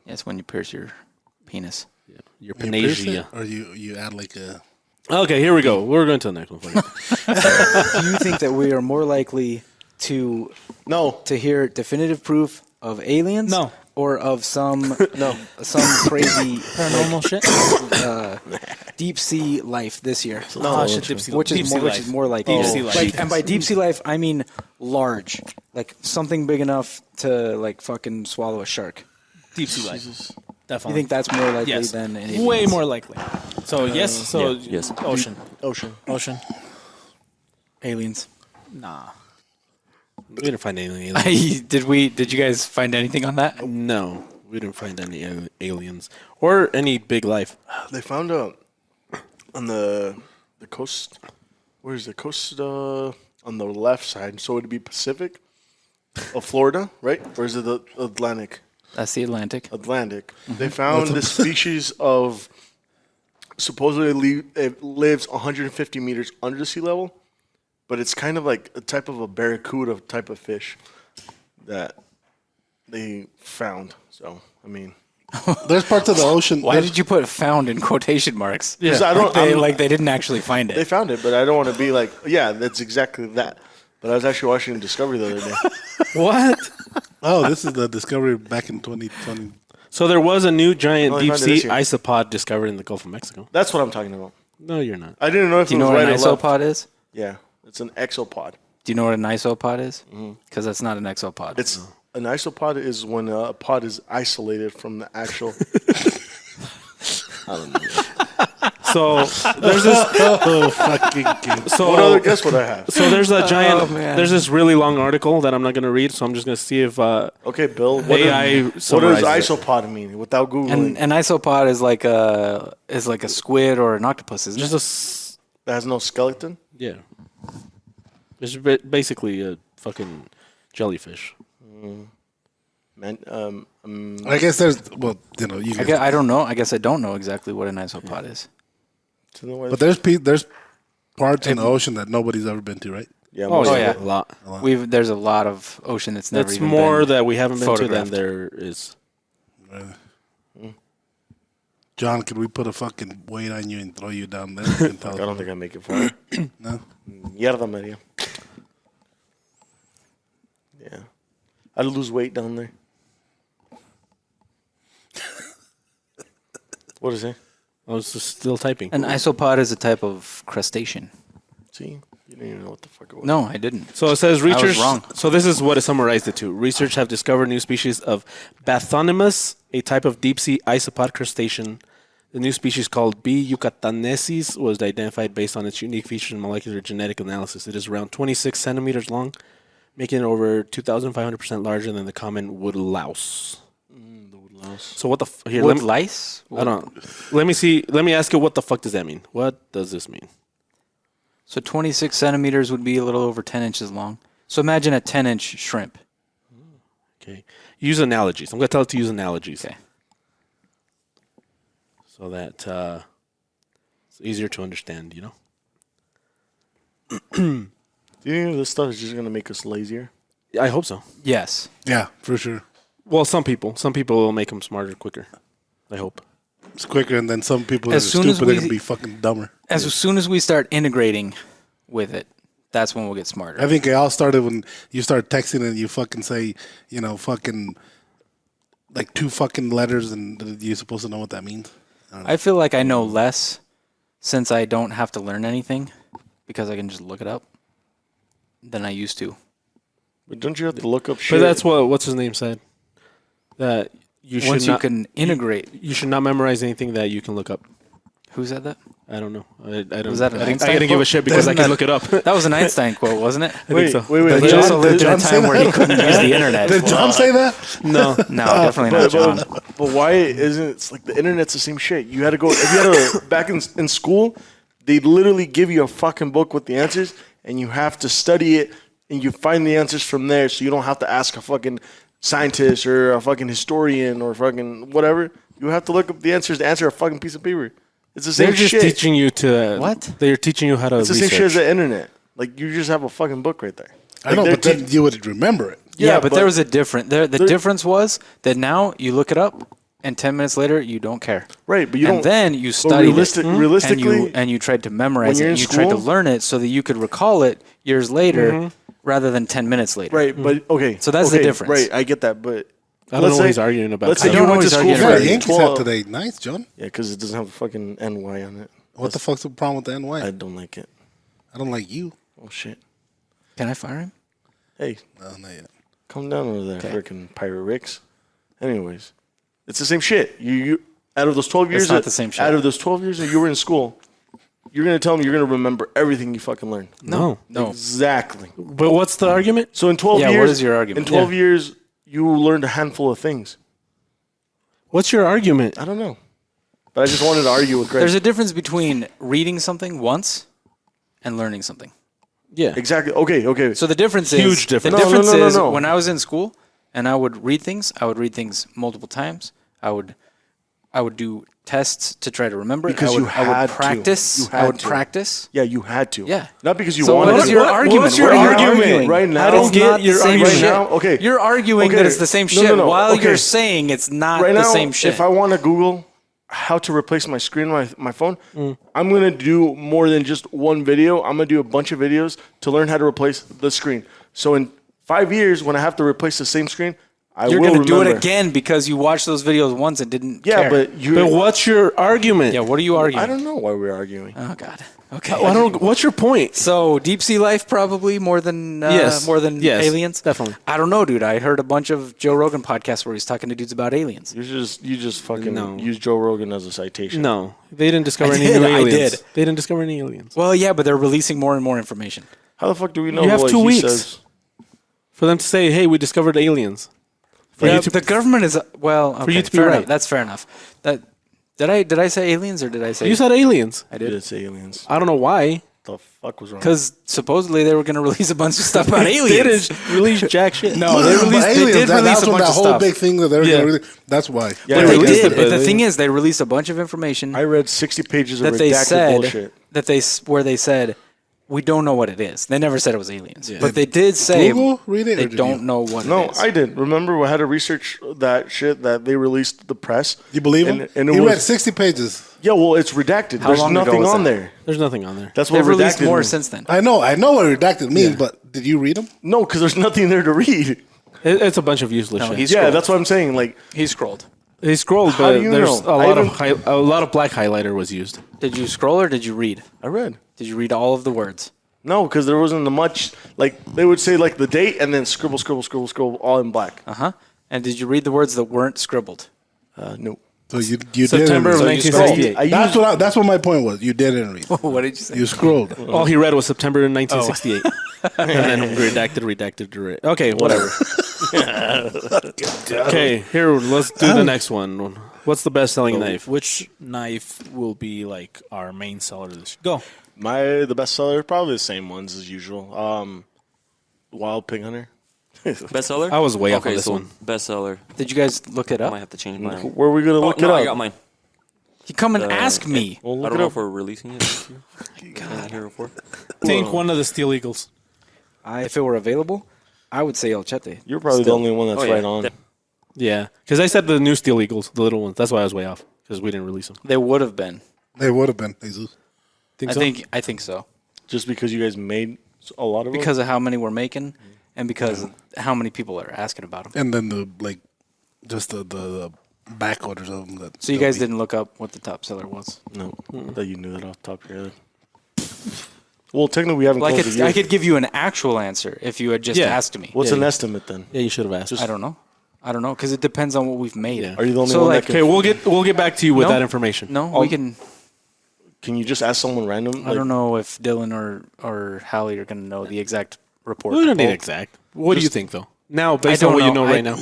It's when you pierce your penis. Yeah, your You pierce it, panagia. or you add like a. Okay, here we go. We're going to the next one. Do you think that we are more likely to No. hear definitive proof of aliens? No. or of some crazy Paranormal shit. deep sea life this year? Oh, shit, deep sea, Which deep is sea more, which life. is more like Deep sea life. Like, and by deep sea life, I mean large, like something big enough to like fucking swallow a shark. Deep sea life. You Definitely. think that's more likely yes. than Way aliens? more likely. So yes. So yes. Ocean. Ocean. aliens? Nah. We didn't find any aliens. Did you guys find anything on that? No, we didn't find any aliens or any big life. They found on the coast. Where's the coast? On the left side, so it'd be Pacific of Florida, right? Or is it the Atlantic? That's the Atlantic. They found this species of supposedly it lives 150 meters under the sea level, but it's kind of like a type of a barracuda type of fish that they found. So I mean, There's parts of the ocean. Why did you put "found" in quotation marks? 'cause I don't. They didn't actually find They it. found it, but I don't want to be like, yeah, that's exactly that. But I was actually watching Discovery the other day. What? Oh, this is the discovery back in 2020. So there was a new giant Oh, they deep found it sea this year. isopod discovered in the Gulf of Mexico. That's what I'm talking about. No, you're not. I didn't know if Do you it know was what right an or left. isopod is? Yeah, it's an exopod. Do you know what an isopod is? Because that's not an exopod. It's an isopod is when a pod is isolated from the actual. I don't know. So there's this. Oh, fucking kid. So What other guess would I have? So there's a giant. Oh, man. There's this really long article that I'm not going to read. So I'm just going to see if Okay, Bill. What, AI what does summarizes it. isopod mean without googling? and an isopod is like a squid or an octopus, isn't just it? That has no skeleton. Yeah. It's basically a fucking jellyfish. Man, I guess there's, well, you guys, I don't know. I guess I don't know exactly what an isopod is. but there's parts in the ocean that nobody's ever been to, right? yeah, Oh, most of yeah, it. a lot. There's a lot of ocean that's never That's even more been that we haven't been to than photographed. there is. John, could we put a fucking weight on you and throw you down there? And tell I don't think I make it far. No? Mierda, Maria. Yeah, I'd lose weight down there. What is it? I was just still typing. An isopod is a type of crustacean. See, you didn't even know what the fuck it was. No, I didn't. So it says research. wrong. So this is what it summarized it to. Research have discovered new species of Bathynomus, a type of deep sea isopod crustacean. The new species called B. yucatanensis was identified based on its unique features and molecular genetic analysis. It is around 26 centimeters long, making it over 2,500% larger than the common wood louse. So what the here? Wood Let me, lice? I don't. Let me see. Let me ask you, what the fuck does that mean? What does this mean? So 26 centimeters would be a little over 10 inches long. So imagine a 10-inch shrimp. Okay. Use analogies. I'm going to tell it to use analogies. Okay. So that it's easier to understand, you know? Do you think this stuff is just gonna make us lazier? I hope so. Yes. Yeah, for sure. Well, some people will make them smarter quicker. I hope. It's quicker, and then some people that are As soon as stupid are we- going to be fucking dumber. As soon as we start integrating with it, that's when we'll get smarter. I think it all started when you start texting and you fucking say, fucking, like 2 fucking letters, and you're supposed to know what that means. I feel like I know less since I don't have to learn anything because I can just look it up than I used to. But don't you have to look up shit? But that's what's his name said. That you should Once not, you can integrate. you should not memorize anything that you can look up. Who said that? I don't know. I don't. Was that an I Einstein didn't give a quote? shit because I Wasn't can that- look it up. That was an Einstein quote, wasn't it? think so. wait. But he John- also lived did in a John say time where he that? couldn't use the internet. Did John say that? No. No, definitely not John. But why isn't it's like the internet's the same shit? You had to go if you had to back in school, they literally give you a fucking book with the answers, and you have to study it, and you find the answers from there, so you don't have to ask a fucking scientist or a fucking historian or fucking whatever. You have to look up the answers to answer a fucking piece of paper. It's the same They're just shit. teaching you to. What? They're teaching you how to It's the research. same shit as the internet. Like you just have a fucking book right there. I know, Like, but they're then you would remember it. Yeah, but there was a different. The difference was that now you look it up, and 10 minutes later you don't care. right, but you and don't. then you but studied realistically, and you tried to memorize you're it. in And you tried to school- learn it so that you could recall it years later, rather than 10 minutes later. right, but okay. So that's the okay, difference. Right, I get that, but I don't know what he's arguing about. Let's say I you don't know went what to he's school arguing Yeah, about. for the Yankees 12 have today. Nice, John. Yeah, because it doesn't have a fucking NY on it. What the fuck's the problem with the NY? I don't like it. I don't like you. Oh shit. Can I fire him? Hey, No, not yet. come down over there, Okay. freaking Pirate Ricks. Anyways, it's the same shit. You out of those 12 years, not the same shit. Out of those 12 years that you were in school, you're gonna tell me you're gonna remember everything you fucking learned. No. Exactly. But what's the argument? So in 12 Yeah, years, what is your argument? In 12 years, you learned a handful of things. What's your argument? I don't know, but I just wanted to argue with Greg. There's a difference between reading something once and learning something. Yeah. Exactly. Okay. So the difference is Huge difference. The No, difference no, is no. when I was in school and I would read things multiple times. I would do tests to try to remember Because it. you I would had to. practice. You I had would to. practice. Yeah, you had to. Yeah. Not because you So wanted what is to. your argument? What's your What are you argument? arguing? Right now, I don't It's get not the your same argument. shit. Right now? Okay. You're arguing Okay. that it's the same No, shit no, no. while Okay. you're saying it's not right the now, same shit. if I want to Google how to replace my screen on my phone, I'm going to do more than just one video. I'm going to do a bunch of videos to learn how to replace the screen. So in 5 years, when I have to replace the same screen, You're will going to do it remember. again because you watched those videos once and didn't Yeah, care. but you. But what's your argument? Yeah, what are you arguing? I don't know why we're arguing. Oh, God. Okay. I don't, what's your point? So deep sea life probably more than Yes. Yes, aliens. definitely. I don't know, dude. I heard a bunch of Joe Rogan podcasts where he's talking to dudes about aliens. You just fucking No. use Joe Rogan as a citation. No. They didn't discover I any did, new I aliens. did. They didn't discover any aliens. Well, yeah, but they're releasing more and more information. How the fuck do we know You have what 2 he weeks. says? For them to say, hey, we discovered aliens. For Yeah, you to, the government is well. Okay, you to be fair right. enough. That's fair enough. That did I say aliens or did I say you said aliens. I You did? did say aliens. I don't know why. The fuck was wrong? Because supposedly they were going to release a bunch of stuff about They aliens. didn't release jack shit. No, they released. They did release that's a what bunch that of whole stuff. big thing that they're Yeah. gonna really. That's why. Yeah, But they released did. it, but The they- thing is, they released a bunch of information I read 60 pages of that they redacted said bullshit. where they said we don't know what it is. They never said it was aliens, but they did say Google read it. Or they did don't you? know what No, it is. I did. Remember, we had to research that shit that they released the press. You believe him? And it He was, read 60 pages. Yeah, well, it's redacted. How There's long ago nothing was on that? there. There's nothing on there. That's what They've released redacted more means. since then. I know what redacted means, but did you read them? No, because there's nothing there to read. It's a bunch of useless No, shit. he's Yeah, scrolled. that's what I'm saying. Like, He scrolled. He scrolled, How but do you there's know? a lot of black highlighter was used. Did you scroll or did you read? I read. Did you read all of the words? No, because there wasn't much. Like, they would say, like, the date and then scribble, all in black. And did you read the words that weren't scribbled? No. So you September of didn't read. 1968. I That's used, that's what my point was. You didn't read. What did you say? You scrolled. All he read was September 1968. And then redacted. Okay, whatever. Okay, here, let's do the next one. What's the best-selling knife? Which knife will be like our main seller this year? Go. the bestseller, probably the same ones as usual. Wild Pig Hunter. Bestseller? I was way off okay, on this so one. Bestseller. Did you guys look it I up? might have to change mine. Where are we going to look no, it up? I got mine. You come and ask me. Well, I look don't it know up. if we're releasing it this year. God. Hero 4. Think one of the Steel Eagles. If it were available, I would say El Chete. You're probably Still. the only one that's Oh, yeah. right on. Yeah, because I said the new Steel Eagles, the little ones. That's why I was way off, because we didn't release them. They would have been. They would have been. Jesus. I think so. Just because you guys made a lot of them? Because of how many we're making and because of how many people are asking about them. And then the back orders of them. So you guys didn't look up what the top seller was? No, that you knew that off the top of your head. Well, technically, we haven't Well, closed the year. I could give you an actual answer if you had just Yeah. asked me. What's Yeah, an you- estimate then? Yeah, you should have asked. I don't know. Because it depends on what we've made. Yeah. Are you the only So, one like, that can? Okay, we'll get back to you with No. that information. No, I'll- we can. Can you just ask someone random? I don't know if Dylan or Hallie are going to know the exact report. We don't need Well, exact. What do you think, though? Now, based I on don't what you know know. right now.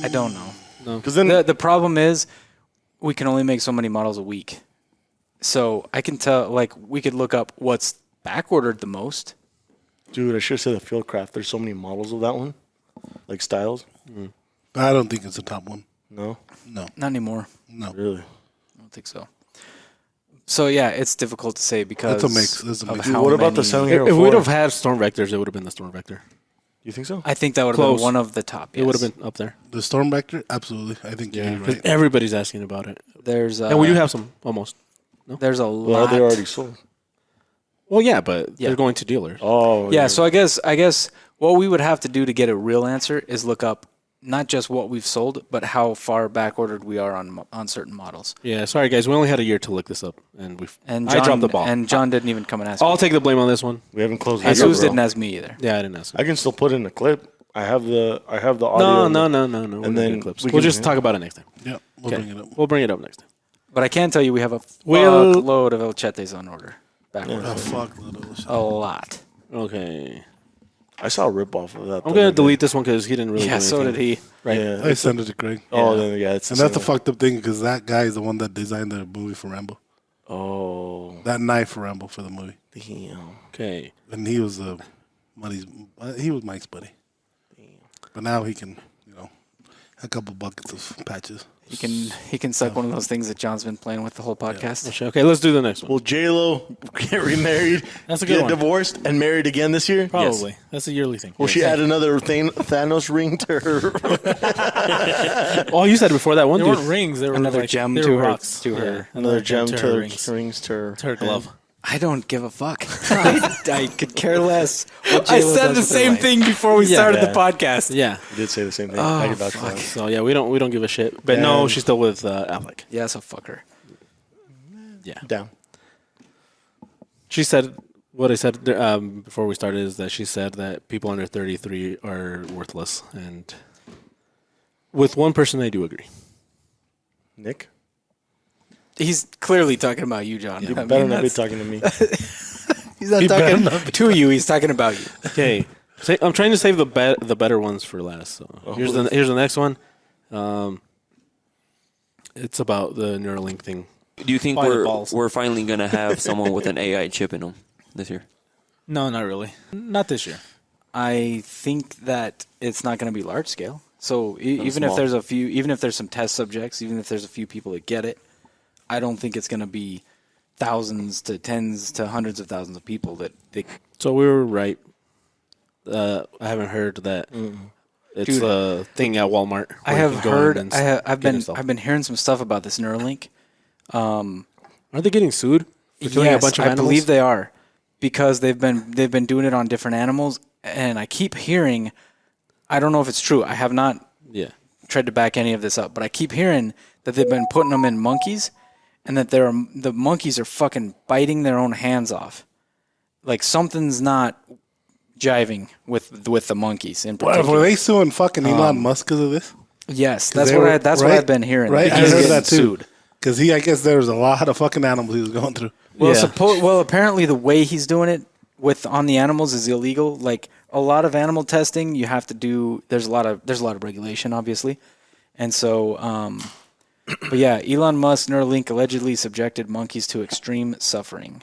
I don't know. Because then The problem is we can only make so many models a week. So I can tell, like, we could look up what's back ordered the most. dude, I should have said the Fieldcraft. There's so many models of that one, like styles. I don't think it's the top one. No, No, Not anymore. no. really. I don't think so. So yeah, it's difficult to say because That's a mix. That's a of mix. how What about the many- Sound If, Hero if 4? we'd have had Storm Vectors, it would have been the Storm Vector. You think so? I think that would have Close. been one of the top. It would yes. have been up there. The Storm Vector, absolutely. I think you're Because right. everybody's asking about it. There's And we do have some, almost. there's a Well, lot. they already sold. Well, yeah, but Yeah. they're going to dealers. Oh, Yeah, so I guess what we would have to do to get a real answer is look up not just what we've sold, but how far back ordered we are on certain models. Yeah, sorry guys, we only had a year to look this up, and And I John, dropped the ball. And John didn't even come and ask. I'll me. take the blame on this one. We haven't closed the Jesus deal, didn't bro. ask me either. Yeah, I didn't ask. I can still put in a clip. I have the audio. No. We're And not then doing clips. we We'll can- just talk about it next time. Yeah, we'll Okay. bring it up. We'll bring it up next time. But I can tell you we have a We'll- fuckload of El Chetes on order. Back order. Oh, fuck. Little shit. A lot. Okay. I saw a rip off of that. I'm gonna delete this one because he didn't really. Yeah, do so did anything. he. Right. Yeah. I sent it to Craig. Oh, then yeah, it's And that's the same fucked up thing because that guy is the one that designed the movie for Rambo. one. Oh, That knife for Rambo for the movie. damn. Okay. And he was he was Mike's buddy. But now he can, a couple buckets of patches. He can suck one of those things that John's been playing with the whole podcast. Okay, let's do the next one. Will J-Lo get remarried, That's a good get one. divorced, and married again this year? Probably. That's a yearly thing. Will she add another Thanos ring to her? Oh, you said before that one, They dude. weren't rings. They were Another like, gem they to were her- rocks. to her. Yeah, Another gem to her her rings. rings to her. To her glove. I don't give a fuck. I could care less. What I J-Lo said does the with her same life. thing before we started Yeah. the podcast. Yeah. You did say the same thing. I can vouch for that. So yeah, we don't give a shit. But no, Yeah. she's still with Affleck. Yeah, so fuck her. Yeah. Down. She said what I said before we started is that she said that people under 33 are worthless, and with one person I do agree. Nick? He's clearly talking about you, John. You I better mean, not be that's- talking to me. He's not talking to you. He's talking about you. Okay, I'm trying to save the better ones for last. So here's the next one. It's about the Neuralink thing. Do you think By the balls. we're finally gonna have someone with an AI chip in them this year? No, not really. Not this year. I think that it's not going to be large scale. So even small. if there's even if there's some test subjects, even if there's a few people that get it, I don't think it's going to be thousands to tens to hundreds of thousands of people that they. So we were right. I haven't heard that it's Dude, a thing at Walmart. I where you have can go in heard. and I've get been yourself. I've been hearing some stuff about this Neuralink. Aren't they getting sued for killing a Yes, bunch of I animals? believe they are, because they've been doing it on different animals, and I keep hearing. I don't know if it's true. I have not Yeah. tried to back any of this up, but I keep hearing that they've been putting them in monkeys, and that the monkeys are fucking biting their own hands off. Like something's not jiving with the monkeys in particular. Were they suing fucking Elon Musk because of this? Yes, 'Cause that's they what were- that's what right? I've been hearing. Right, I He's heard getting that too. sued. Because I guess there was a lot of fucking animals he was going through. Well, Yeah. well, apparently the way he's doing it on the animals is illegal. Like a lot of animal testing, you have to do. There's a lot of regulation, obviously, and so. But yeah, Elon Musk Neuralink allegedly subjected monkeys to extreme suffering.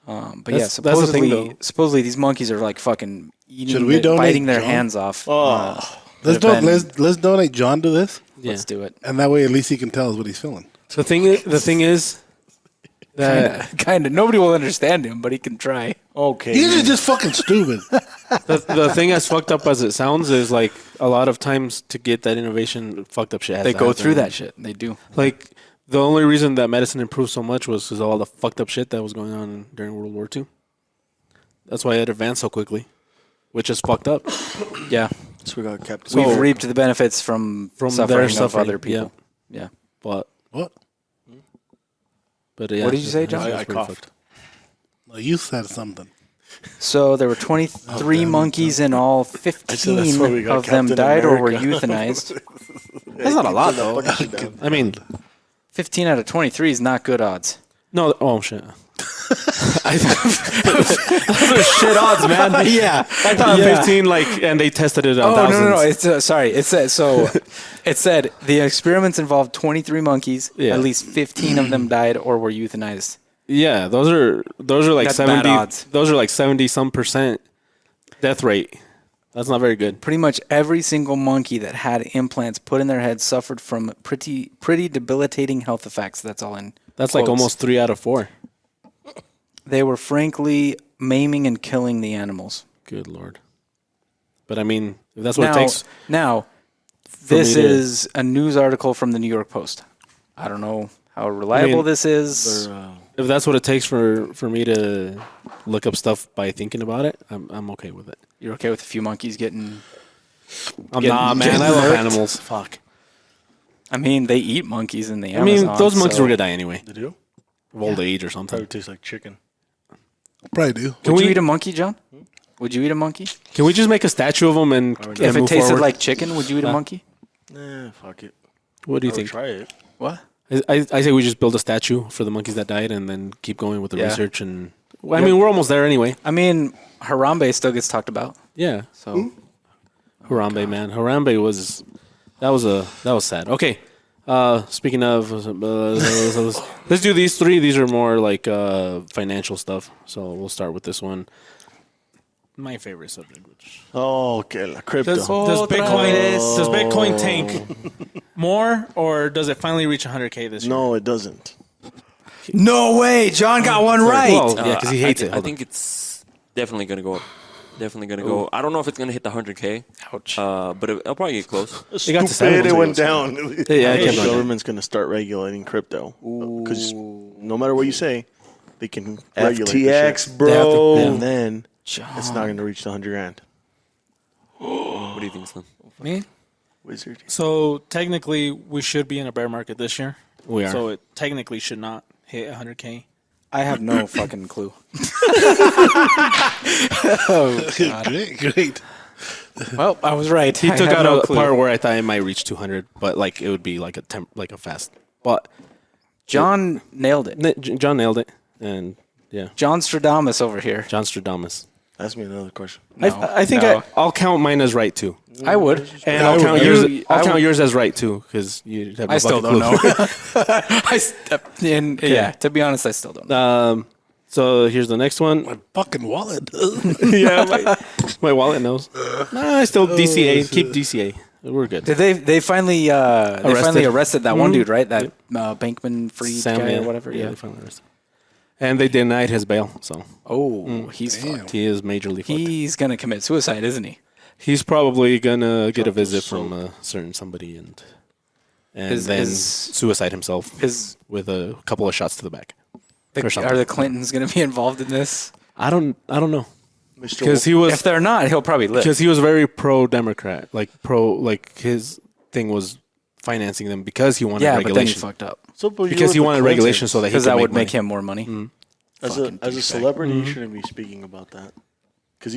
But yeah, That's the thing, though. supposedly these monkeys are like fucking eating, Should we donate biting their John? hands off. Let's Could've been- let's donate John to this, Let's do it. and that way at least he can tell us what he's feeling. The thing is that Kind of. Nobody will understand him, but he can try. Okay. He's just fucking stupid. the thing as fucked up as it sounds is like a lot of times to get that innovation, fucked up shit has They to go happen. through that shit. They do. Like the only reason that medicine improved so much was because all the fucked up shit that was going on during World War II. That's why it advanced so quickly, which is fucked up. Yeah. So we got kept. We've reaped the benefits from From suffering their of suffering, other people. Yeah. But What? yeah, What did you say, John? it's I pretty coughed. fucked. Well, you said something. So there were 23 monkeys, and all that's why 15 we got of them Captain died or were America. euthanized. That's not a lot though. I mean, 15 out of 23 is not good odds. no. Oh shit. Those are shit odds, man. Yeah, I thought 15. And they tested it on Oh thousands. no! It's sorry. It said so. It said the experiments involved 23 monkeys. Yeah. At least 15 of them died or were euthanized. Yeah, those are like That's bad 70. odds. Those are like 70% death rate. That's not very good. Pretty much every single monkey that had implants put in their head suffered from pretty debilitating health effects. That's all in. That's like quotes. almost 3 out of 4. They were frankly maiming and killing the animals. Good lord. But I mean, if that's what it takes. Now, this me to- is a news article from the New York Post. I don't know how reliable this is. If that's what it takes for me to look up stuff by thinking about it, I'm okay with it. You're okay with a few monkeys getting Nah, man, I love animals. Fuck. I mean, they eat monkeys in the I mean, Amazon. those monkeys so- were gonna die anyway, They do? of old age or Probably something. tastes like chicken. Probably do. Would you we- eat a monkey, John? Would you eat a monkey? Can we just make a statue of them and If it move tasted forward? like chicken, would you eat a monkey? Nah, fuck it. What do you I would think? try it. What? I say we just build a statue for the monkeys that died and then keep going with the Yeah. research and. Well, I mean, we're almost there anyway. I mean, Harambe still gets talked about. Yeah, So Harambe, man. Harambe was that was sad. Okay. Speaking of, let's do these three. These are more like financial stuff. So we'll start with this one. My favorite subject. Oh, okay. La crypto. Does Bitcoin tank more, or does it finally reach 100K this year? No, it doesn't. no way, John got one right. Well, yeah, because he hates it. I think it's definitely gonna go up. Definitely gonna go. I don't know if it's gonna hit the 100K. Ouch. But it'll probably get close. It got to Stupid, 7. it went down. Yeah, it the kept going down. government's going to start regulating crypto. Because no matter what you say, they can regulate the FTX, shit. bro. And then John. it's not going to reach the 100 grand. What do you think, Slim? Me? Wizard. So technically, we should be in a bear market this year. We are. So it technically should not hit 100K. I have no fucking clue. Great. Well, I was right. He I took had out no a clue. part where I thought it might reach 200, but like it would be like a fast. But John nailed it. John nailed it, and yeah, John Stradamus over here. John Stradamus. Ask me another question. I think no. I'll count mine as right too, I would. and I'll count You- yours. I'll I count would- yours as right too, because you have no I still fucking don't clue. know. Yeah, to be honest, I still don't know. So here's the next one. My fucking wallet. Yeah, my wallet knows. Nah, I still DCA. Keep DCA. We're good. Did they finally arrested that one dude, right? That Bankman Fried Sam, guy yeah. or whatever. Yeah, Yeah. they finally arrested. And they denied his bail, so Oh, he's fucked. he is majorly fucked. He's gonna commit suicide, isn't he? He's probably gonna get a visit from a certain somebody and His- then his- suicide himself His with a couple of shots to the back. Or something. are the Clintons gonna be involved in this? I don't know Mr. because he If was they're not, he'll probably live. very pro Democrat, like his thing was financing them because he wanted Yeah, but then he regulation. fucked up Because he wanted regulation so that he because could that would money. make him more money. As a celebrity, you shouldn't be speaking about that. Because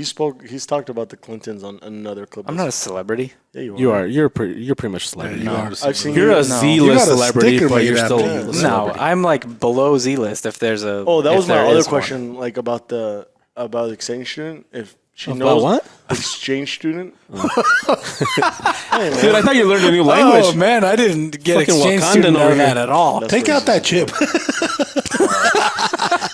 he's talked about the Clintons on another clip. I'm not a celebrity. Yeah, you are. You are. You're pretty much a celebrity. You are. I've seen You're you. a You Z-list got a celebrity, sticker but made you're after still you. a No, celebrity. I'm like below Z list. If there's a Oh, that if was my there other is one. question, like about the exchange student. If she About knows what? exchange student. Dude, I thought you learned a new language. Oh man, I didn't get Fucking exchange Wakandan student out over of that here. at all. That's Take what out it that chip.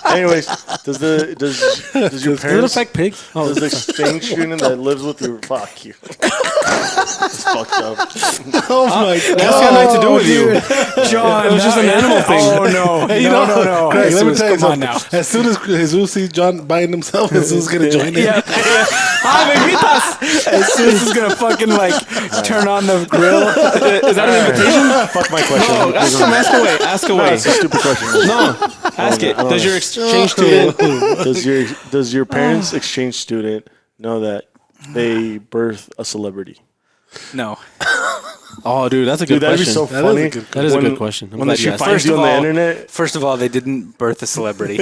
Anyways, does your Does it parents affect pigs? Oh, does the exchange student that lives with you fuck you? It's fucked up. Oh my god. What's that night to do with you? John, It was just an animal thing. Oh no, Hey, no. Craig, let me Jesus, tell you come on something. now. As soon as Jesus sees John buying himself, Jesus is gonna join in. As soon as he's gonna fucking like turn on the grill. Is that an invitation? Fuck my question. No, ask away. Ask No, away. it's a stupid question. No, ask it. Does your exchange student? Does your parents exchange student know that they birth a celebrity? No. Oh, dude, that's a Dude, good that'd be question. so That is a funny. good That is a when- good question. I'm When glad she you asked. finds First you of on the all- internet, First of all, they didn't birth a celebrity.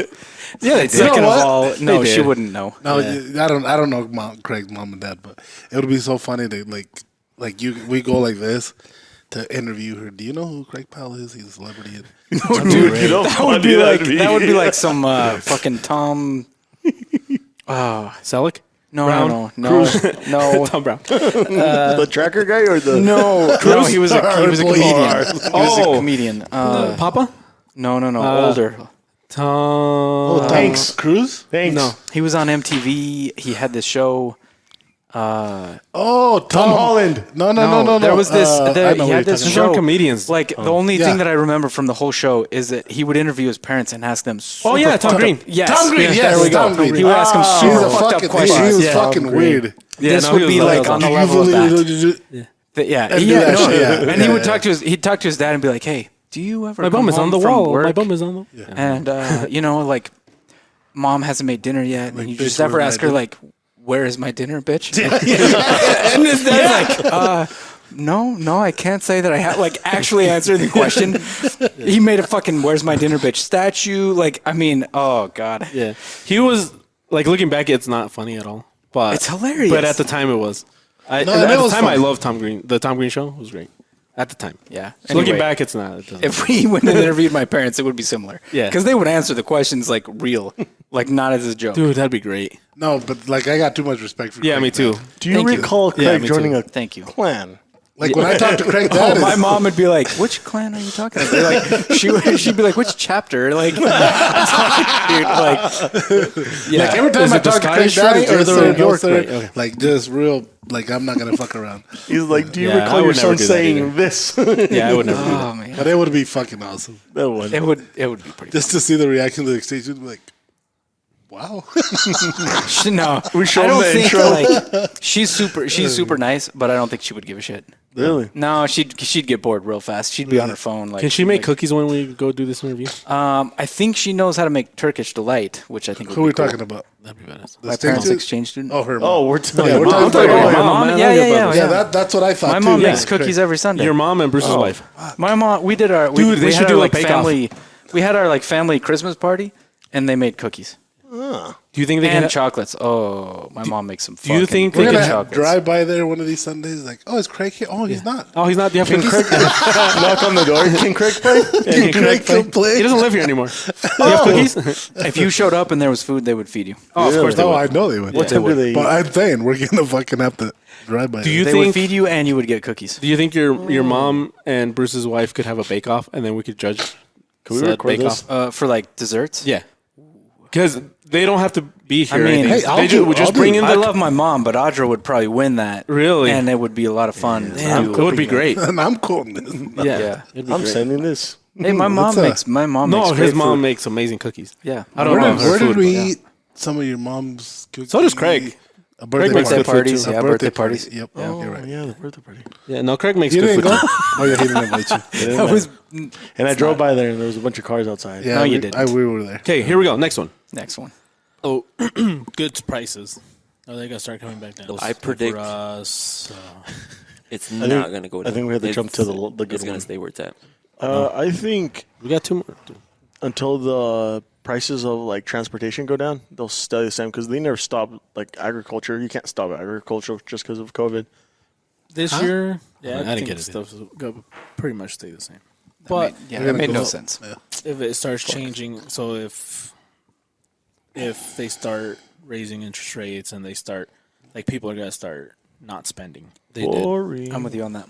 Yeah, they did. Second what? of all, no, They she did. wouldn't know. No, I don't know Craig's mom and dad, but it would be so funny to we go like this to interview her. Do you know who Craig Powell is? He's a celebrity. dude, you know, That would be like some fucking Tom. Oh Selleck? no, Brown? no. Tom Brown. the tracker guy or the No, he was a comedian. Oh. Comedian. Papa? No, older. Tom. Thanks. Cruz? Thanks. No. He was on MTV. He had this show. Oh, Tom Holland. No. There was this. I know He what you're had this talking show. about. Comedians. Like the only Yeah. thing that I remember from the whole show is that he would interview his parents and ask them. Oh, yeah, Tom Green. Yes, Tom Green, yes, there we go. Tom Green. He would ask him He's super a fucked up fucking. questions. He was Yeah. fucking weird. This no, would he be was- like on the level of that. Yeah, And do that shit, yeah. and he Yeah, would yeah. he'd talk to his dad and be like, "Hey, do you ever My come bum is on home the from wall. work My bum is on the and like mom hasn't made dinner yet, and you bitch, just ever we're ask her mad. like, "Where is my dinner, bitch?" And his dad's like, no, I can't say that I have, like, actually answered the question. He made a fucking "Where's my dinner, bitch" statue. Like, I mean, oh, God. Yeah, he was like looking back, it's not funny at all. But It's hilarious. But at the time, it was. At it the was time, I funny. loved Tom Green. The Tom Green show was great. At the time, Yeah. So looking Anyway, back, it's not. It doesn't- if we went and interviewed my parents, it would be similar. Yeah. Because they would answer the questions, like, real. Like, not as a joke. Dude, that'd be great. No, but like I got too much respect for. Yeah, Craig, me too. man. Do you Thank you. recall Yeah, Craig me too. joining a Thank you. clan? Like when I talk to Craig, that My is- mom would be like, "Which clan are you talking about?" Like, she'd be like, "Which chapter?" Like, dude, like, yeah. Like every time Is I it the talk to Craig, Scottish that is way or just the sir, no York sir. way? Okay. Like just real. Like I'm not gonna fuck around. He's like, do you Yeah, I recall your would never son do that saying either. this? Yeah, I would never. do that. Oh man, But it would be fucking awesome That one. it would be pretty. just to see the reaction to the exchange. Would be like, wow. No, We show I him don't the think intro. like she's super nice, but I don't think she would give a shit. Really? No, she'd get bored real fast. She'd be on her phone. Like, Can she make cookies when we go do this interview? I think she knows how to make Turkish delight, which I think would Who are we be cool. talking about? That'd be badass. The My state parents' student? exchange student. Oh, her. Oh, mom. we're Yeah, we're talking Oh, about my her mom. man, Yeah, I yeah, know yeah, about Yeah, yeah. that's what I thought My too. mom Yeah. makes cookies every Sunday. Your mom and Bruce's wife. My mom, we did our. Dude, they we should had do our, a like bake-off. family. We had our like family Christmas party, and they made cookies Do you think they and can? chocolates. Oh, my mom makes some. do you think We're they gonna can? chocolates. drive by there one of these Sundays. Like, oh, is Craig here? Oh, he's not. Oh, he's not. Do you have Can cookies? Craig knock on the door? Can Craig play? Yeah, can Craig come play? He doesn't live here anymore. Do you have cookies? If you showed up and there was food, they would feed you. Oh, of course they Oh, would. I know they would. What time do they But eat? I'm saying we're gonna fucking have to drive by. Do you They think? would feed you, and you would get cookies. Do you think your mom and Bruce's wife could have a bake off and then we could judge? Can we said record this? bake-off? For like desserts. Yeah, because they don't have to be here. I mean, or anything. hey, I'll they do- would just I'll bring do- in I the. love my mom, but Audra would probably win that. Really? And it would be a lot of fun. Damn, it would be great. and I'm cool. on this. Yeah, Yeah. it'd be I'm great. sending this. Hey, my mom makes. My mom makes. No, great his mom food. makes amazing cookies. Yeah, I don't Where know did, her where food, did we but- eat some of your mom's cookies? So does Craig. A birthday makes party. good food, parties. too. Yeah, birthday parties. Yep. Yeah. You're Oh, right. yeah, the birthday party. Yeah, no, Craig makes You good didn't food. go? too. Oh, yeah, he didn't invite you. That was And I drove by there, and there was a bunch of cars outside. Yeah, No, you we, didn't. we were there. Okay, here we go. Next one. next one. Oh, goods prices. Oh, they gotta start coming back down. I predict- for us. It's think- not going to go I down. think we have to jump to the good It's going one. to stay where it's at. I think We got two more. until the prices of like transportation go down, they'll stay the same because they never stop. Like agriculture, you can't stop agriculture just because of COVID. This year, yeah, I I, didn't think get it. stuff will go pretty much stay the same. But But yeah, We're that gonna made go no up. sense. Yeah. if it starts changing, so if they start raising interest rates and they start, like, people are gonna start not spending. They did. Boring. I'm with you on that.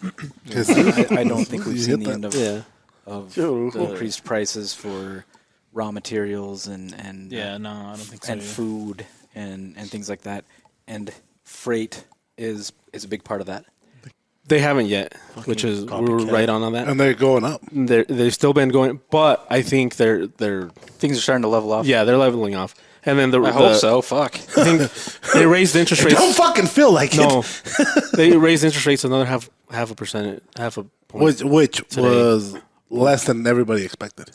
'Cause I don't think we've You seen hit the end of, Yeah. of Dude. the increased prices for raw materials and Yeah, no, I don't think so. and either. food and things like that. And freight is a big part of that. They haven't yet, which is we were copycat. right on that. And they're going up. They've still been going, but I think they're Things are starting to level off. they're leveling off. And then I hope so. Fuck. I think they raised interest rates. Don't fucking feel like No, it. they raised interest rates another half a point. Which was less than everybody expected.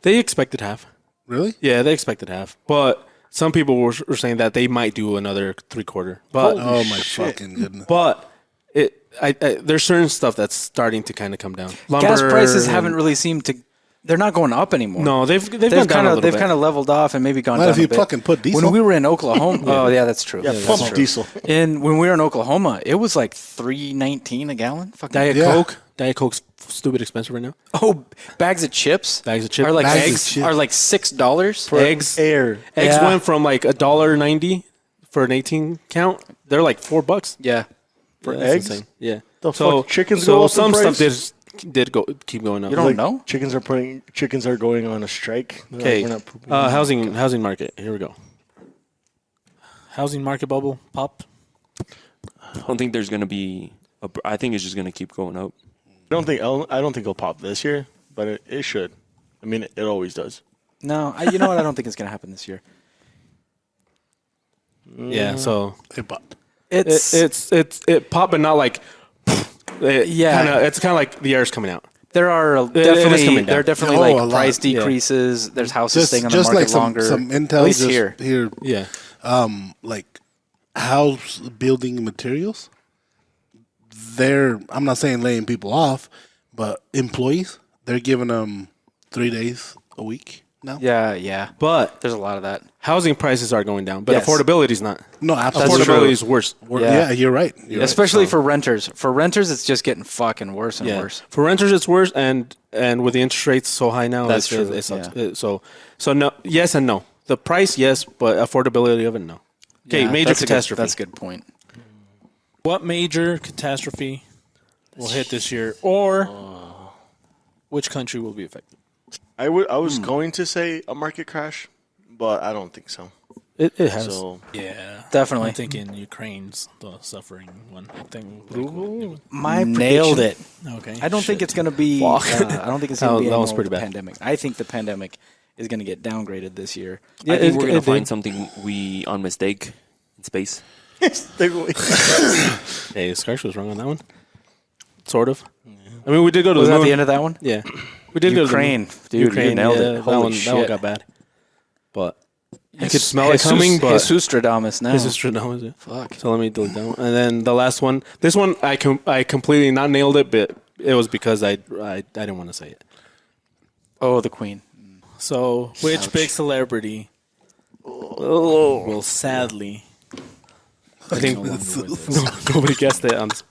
They expected half. Really? Yeah, they expected half. But some people were saying that they might do another 3/4. But Oh my fucking goodness. there's certain stuff that's starting to kind of come down. Lumber Gas prices and- haven't really seemed to. They're not going up anymore. No, they've gone down a kind little of they've bit. kind of leveled off and maybe gone Not down if you a bit. fucking put diesel. When we were in Oklahoma, oh yeah, that's true. Yeah, That's pump true. diesel. And when we were in Oklahoma, it was like $3.19 a gallon. Fucking Yeah. Diet Coke's stupid expensive right now. Oh, bags of chips. Bags of chips. are like Bags of eggs chips. are like $6 for Eggs Air. Eggs Yeah. went from like $1.90 for an 18 count. They're like $4. Yeah. For eggs? Yeah. The fuck, chickens so go up in some price? stuff did keep going up. You don't know? Chickens are going on a strike. They're like, Okay. we're not pooping. Housing market. Here we go. Housing market bubble pop. I don't think there's going to be. I think it's just going to keep going up. I don't think it'll pop this year, but it should. I mean, it always does. No, you know what? I don't think it's going to happen this year. Yeah. So Hey, but it popped, but not like. Yeah. It's kind of like the air's coming out. There are is definitely coming down. there are definitely Oh, a like lot. price Yeah. decreases. There's houses just staying on the just market like longer. some intel At least just here. here Yeah. like house building materials, I'm not saying laying people off, but employees, they're giving them 3 days a week now. Yeah. But There's a lot of that. housing prices are going down, but Yes. affordability is not. No, absolutely. Affordability is worse. Yeah, you're right. You're right. Especially for renters. For renters, it's just getting fucking worse and Yeah. worse. For renters, it's worse, and with the interest rates so high now, That's it's, true, It sucks. yeah. So no, yes and no. The price, yes, but affordability of it, no. Okay, Yeah, major that's a good- catastrophe. that's a good point. What major catastrophe will hit this year, or which country will be affected? I was going to say a market crash, but I don't think so. It has. So Yeah, Definitely. I'm thinking Ukraine's the suffering one thing. My nailed it. Okay, I don't think it's going to be. Fuck. I don't think it's going to be That was anymore pretty with the bad. pandemic. I think the pandemic is going to get downgraded this year. Yeah, I think it- we're gonna it find did. something we on mistake in space. Hey, Skarsh was wrong on that one. Sort of. I mean, we did go to Was the that moon. the end of that one? Yeah, we did Ukraine, go to the moon. dude, you Ukraine, nailed yeah, it. That Holy one, that one shit. got bad. But you could smell it coming. But Jesustradamus now. this is true. Now, is it? Fuck. So let me delete that one. And then the last one. This one I completely not nailed it, but it was because I didn't want to say it. Oh, the Queen. So, which big celebrity will sadly? I think no longer with us? nobody guessed it. On this.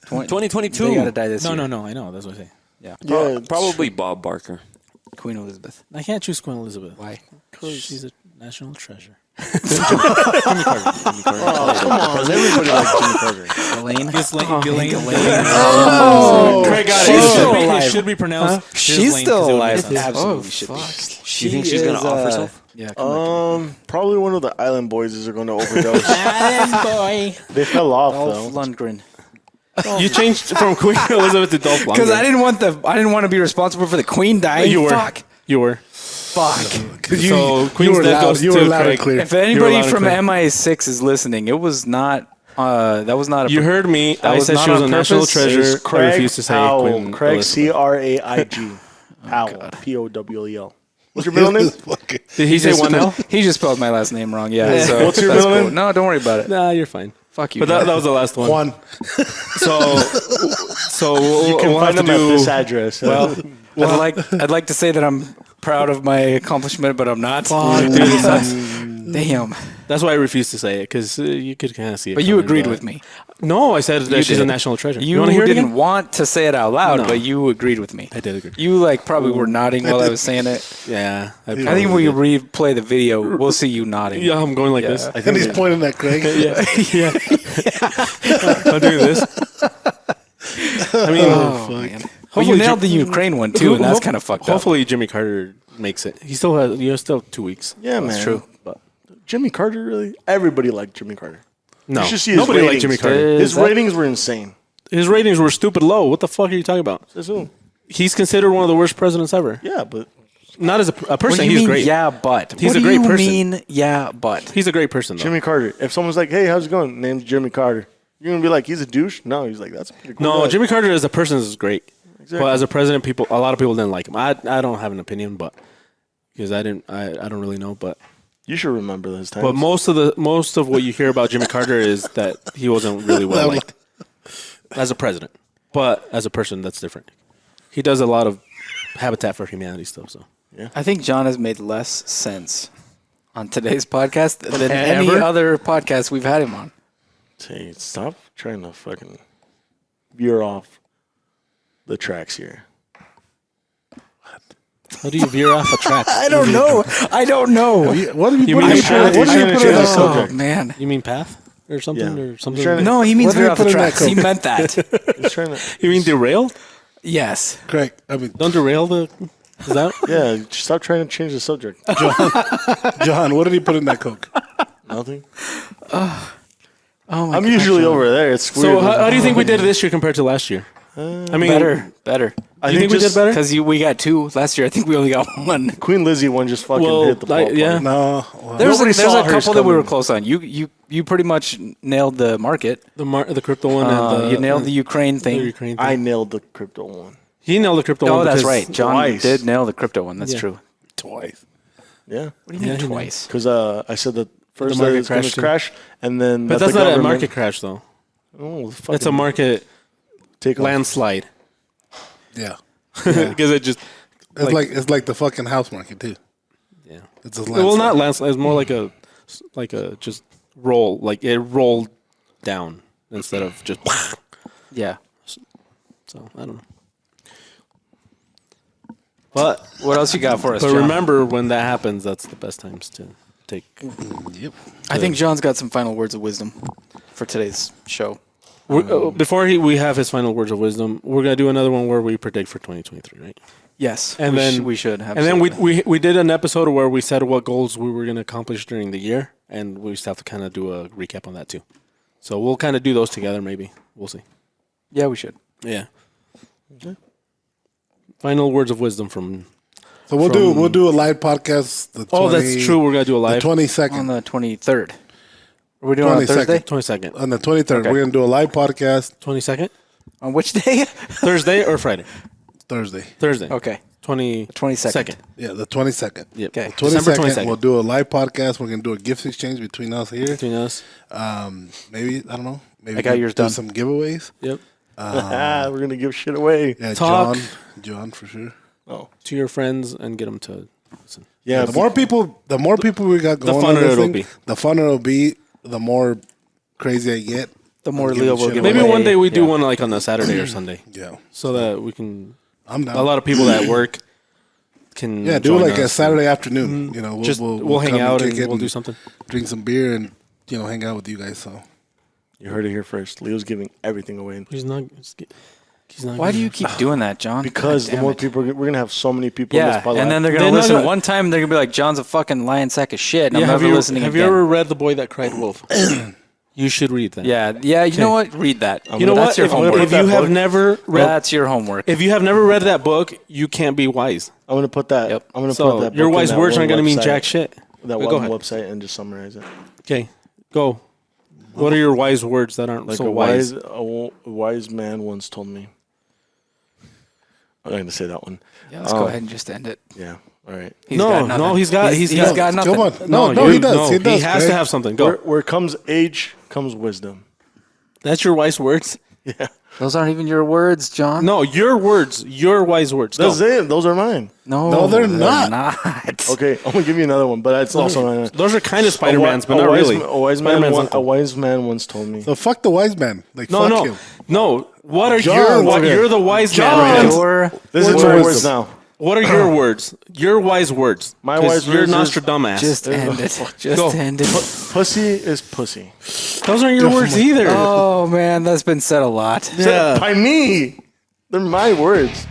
2022. They got to die this No, year. no, I know. That's what I say. Yeah. yeah, Probably Bob Barker. Queen Elizabeth. I can't choose Queen Elizabeth. Why? Because she's a national treasure. because everybody likes Jimmy Carter. Elaine. Ghislaine. Craig got She's it. still It alive. should be pronounced. She's Ghislaine, still 'cause it would alive. make sense. Absolutely should be. You think she's gonna off herself? Yeah. Come Probably one of the Island Boys are going to overdose. boy. They fell off Dolph though. Lundgren. You changed from Queen Elizabeth to Dolph Lundgren. Because I didn't want to be responsible for the Queen dying. You were. Fuck. You were. Fuck. So Queen's were death loud, goes you to were loud and Craig. clear. If anybody loud and from clear. MI6 is listening, it was not. That was not a. You heard me. That I was said not she was on a national purpose. treasure. I refuse to say Powell. Queen Craig Elizabeth. Craig Powell. Powell. What's your middle name? Fucking- Did he say one L? He just spelled my last name wrong. Yeah. So What's your that's middle cool. name? No, don't worry about it. Nah, you're fine. Fuck you. But that was the last one. Juan. So You can we'll have find to them at do. this address. Well, I'd like to say that I'm proud of my accomplishment, but I'm not. Damn. That's why I refuse to say it because you could kind of see it. But you coming, agreed but- with me. No, I said that You she's a did. national treasure. You want to hear it didn't again? want to say it out loud, No. but you agreed with me. I did agree. You probably were nodding while I was saying it. Yeah, I think when you replay the video, we'll see you nodding. Yeah, I'm going like Yeah. this. And he's pointing at Craig. I'm doing this. I mean, Oh, man. Well, you Hopefully nailed the Ukraine one too, and that's kind of fucked up. Hopefully, Jimmy Carter makes it. He still has. You have still 2 weeks. Yeah, man. true. But Jimmy Carter, really? Everybody liked Jimmy Carter. No, You should see his nobody liked ratings. Jimmy Carter. His ratings were insane. His ratings were stupid low. What the fuck are you talking about? Says who? He's considered one of the worst presidents ever. Yeah, but Not as a What person. do you He's mean, great. yeah, but? He's What a do great you person. mean, yeah, but? He's a great person. Though. Jimmy Carter. If someone's like, "Hey, how's it going?" Name's Jimmy Carter. You're gonna be like, "He's a douche." No, he's like, "That's a pretty cool." No, guy." Jimmy Carter as a person is great. Exactly. But as a president, a lot of people didn't like him. I don't have an opinion, but because I don't really know. But You should remember those times. most of what you hear about Jimmy Carter is that he wasn't really well liked as a president. But as a person, that's different. He does a lot of Habitat for Humanity stuff. So I think John has made less sense on today's podcast than any Ever? other podcast we've had him on. Hey, stop trying to fucking veer off the tracks here. how do you veer off a track? I don't know. I don't know. What have you You put mean in you that? trying to- What have you put in that Oh, subject? man. You mean path or something Yeah. or something? trying to- No, he means What did veer you off the put in that tracks. He Coke? meant that. He's trying to. You mean derail? Yes. Craig, I mean, Don't derail the. Is that? Yeah, stop trying to change the subject. John, what did he put in that Coke? Nothing. Oh, my I'm God, usually John. over there. It's So weird. how do you think we did this year compared to last year? I mean, Better. I you think we did better? Because we got 2 last year. I think we only got 1. Queen Lizzie one just fucking Well, hit the ball. yeah. No. Well, There's Nobody a saw couple hers that we were coming. close on. You pretty much nailed the market. The crypto one and the You nailed the Ukraine the thing. Ukraine thing. I nailed the crypto one. He nailed the crypto one. Oh, that's because- right. John twice. did nail the crypto one. That's Yeah. true. twice. Yeah, What do you mean he twice? because I said that First, The market it's going crash to too. crash, and then But that that's the not a government- market crash, though. Oh, It's a market take landslide Yeah. because it just It's like the fucking house market too. yeah. It's a Well, not landslide. It's more like a just roll. Like it rolled down instead of just. Yeah. So I don't know. But What else you got for us, but John? remember when that happens, that's the best times to take. Yep. I think John's got some final words of wisdom for today's show. Before we have his final words of wisdom, we're gonna do another one where we predict for 2023, right? Yes, And then we should. And then absolutely. we did an episode where we said what goals we were going to accomplish during the year, and we just have to kind of do a recap on that too. So we'll kind of do those together, maybe. We'll see. yeah, we should. Yeah. Final words of wisdom from. So we'll do a live podcast. That's true. We're gonna do a The live 22nd. On the 23rd. Are we doing it on 22nd. Thursday? 22nd. On the 23rd, Okay. we're gonna do a live podcast 22nd. On which day? Thursday or Friday? Thursday. Thursday. Okay. 22nd. Yeah, the 22nd. Yep. Okay. December 22nd, 22nd. we'll do a live podcast. We're gonna do a gift exchange between us here. Between us. Maybe I don't know. Maybe I got yours do done. some giveaways. Yep. we're going to give shit away. Yeah, Talk. John for sure. Oh. To your friends and get them to listen. Yeah, The more people we got going, on funner this it'll thing, be. the funner it'll be. The more crazy I get, The more I'm giving Leo will shit give away. Maybe away. one day we do Yeah. one like on a Saturday or Sunday, Yeah, so that we can. I'm down. A lot of people that work can. Yeah, do join like a us. Saturday afternoon. You know, We'll hang come out kick and it we'll do something. drink some beer, and hang out with you guys. So you heard it here first. Leo's giving everything away. He's not. He's not. Why do you keep doing that, John? Because God the damn more it. people, we're going to have so many people in Yeah, this podcast. and then they're gonna They're not listen gonna- one time. And they're gonna be like, "John's a fucking lion sack of shit." And Yeah, I'm have never you listening have again. you ever read The Boy That Cried Wolf? You should read that. Yeah. You know what? Read that. You know That's what? your If, homework. if you that have book- never read, That's your homework. if you have never read that book, you can't be wise. I'm going to put that. Yep. I'm going to So put that. your book in wise that words one aren't going to mean website- jack shit. That But one go ahead. website and just summarize it. Okay, go. What are your wise words that aren't Like so a wise? wise man once told me. I'm not going to say that one. Yeah, let's go ahead and just end it. Yeah. All right. He's No, got nothing. no, he's got nothing. come on, no, you- he does. He does. has to Greg. have something. Go. Where comes age, comes wisdom. That's your wise words. Yeah. Those aren't even your words, John. No, your words. Your wise words. Go. That's it. Those are mine. no, they're not. Okay, I'm going to give you another one, but it's also mine. Those are kind of Spider Mans, but a not wise, really. A wise, Spider-Man's man, uncle. a wise man once told me. So fuck the wise man. Like No, fuck no, him. no. What are John, your? okay. You're the wise John. man. Right now. Your This is Words my of words wisdom. now. What are your words? Your wise words. My 'Cause wise you're words is- Nostradamus. just end it. Just Go. end it. Pussy is pussy. Those aren't your words either. Oh man, that's been said a lot. Yeah. By me. They're my words.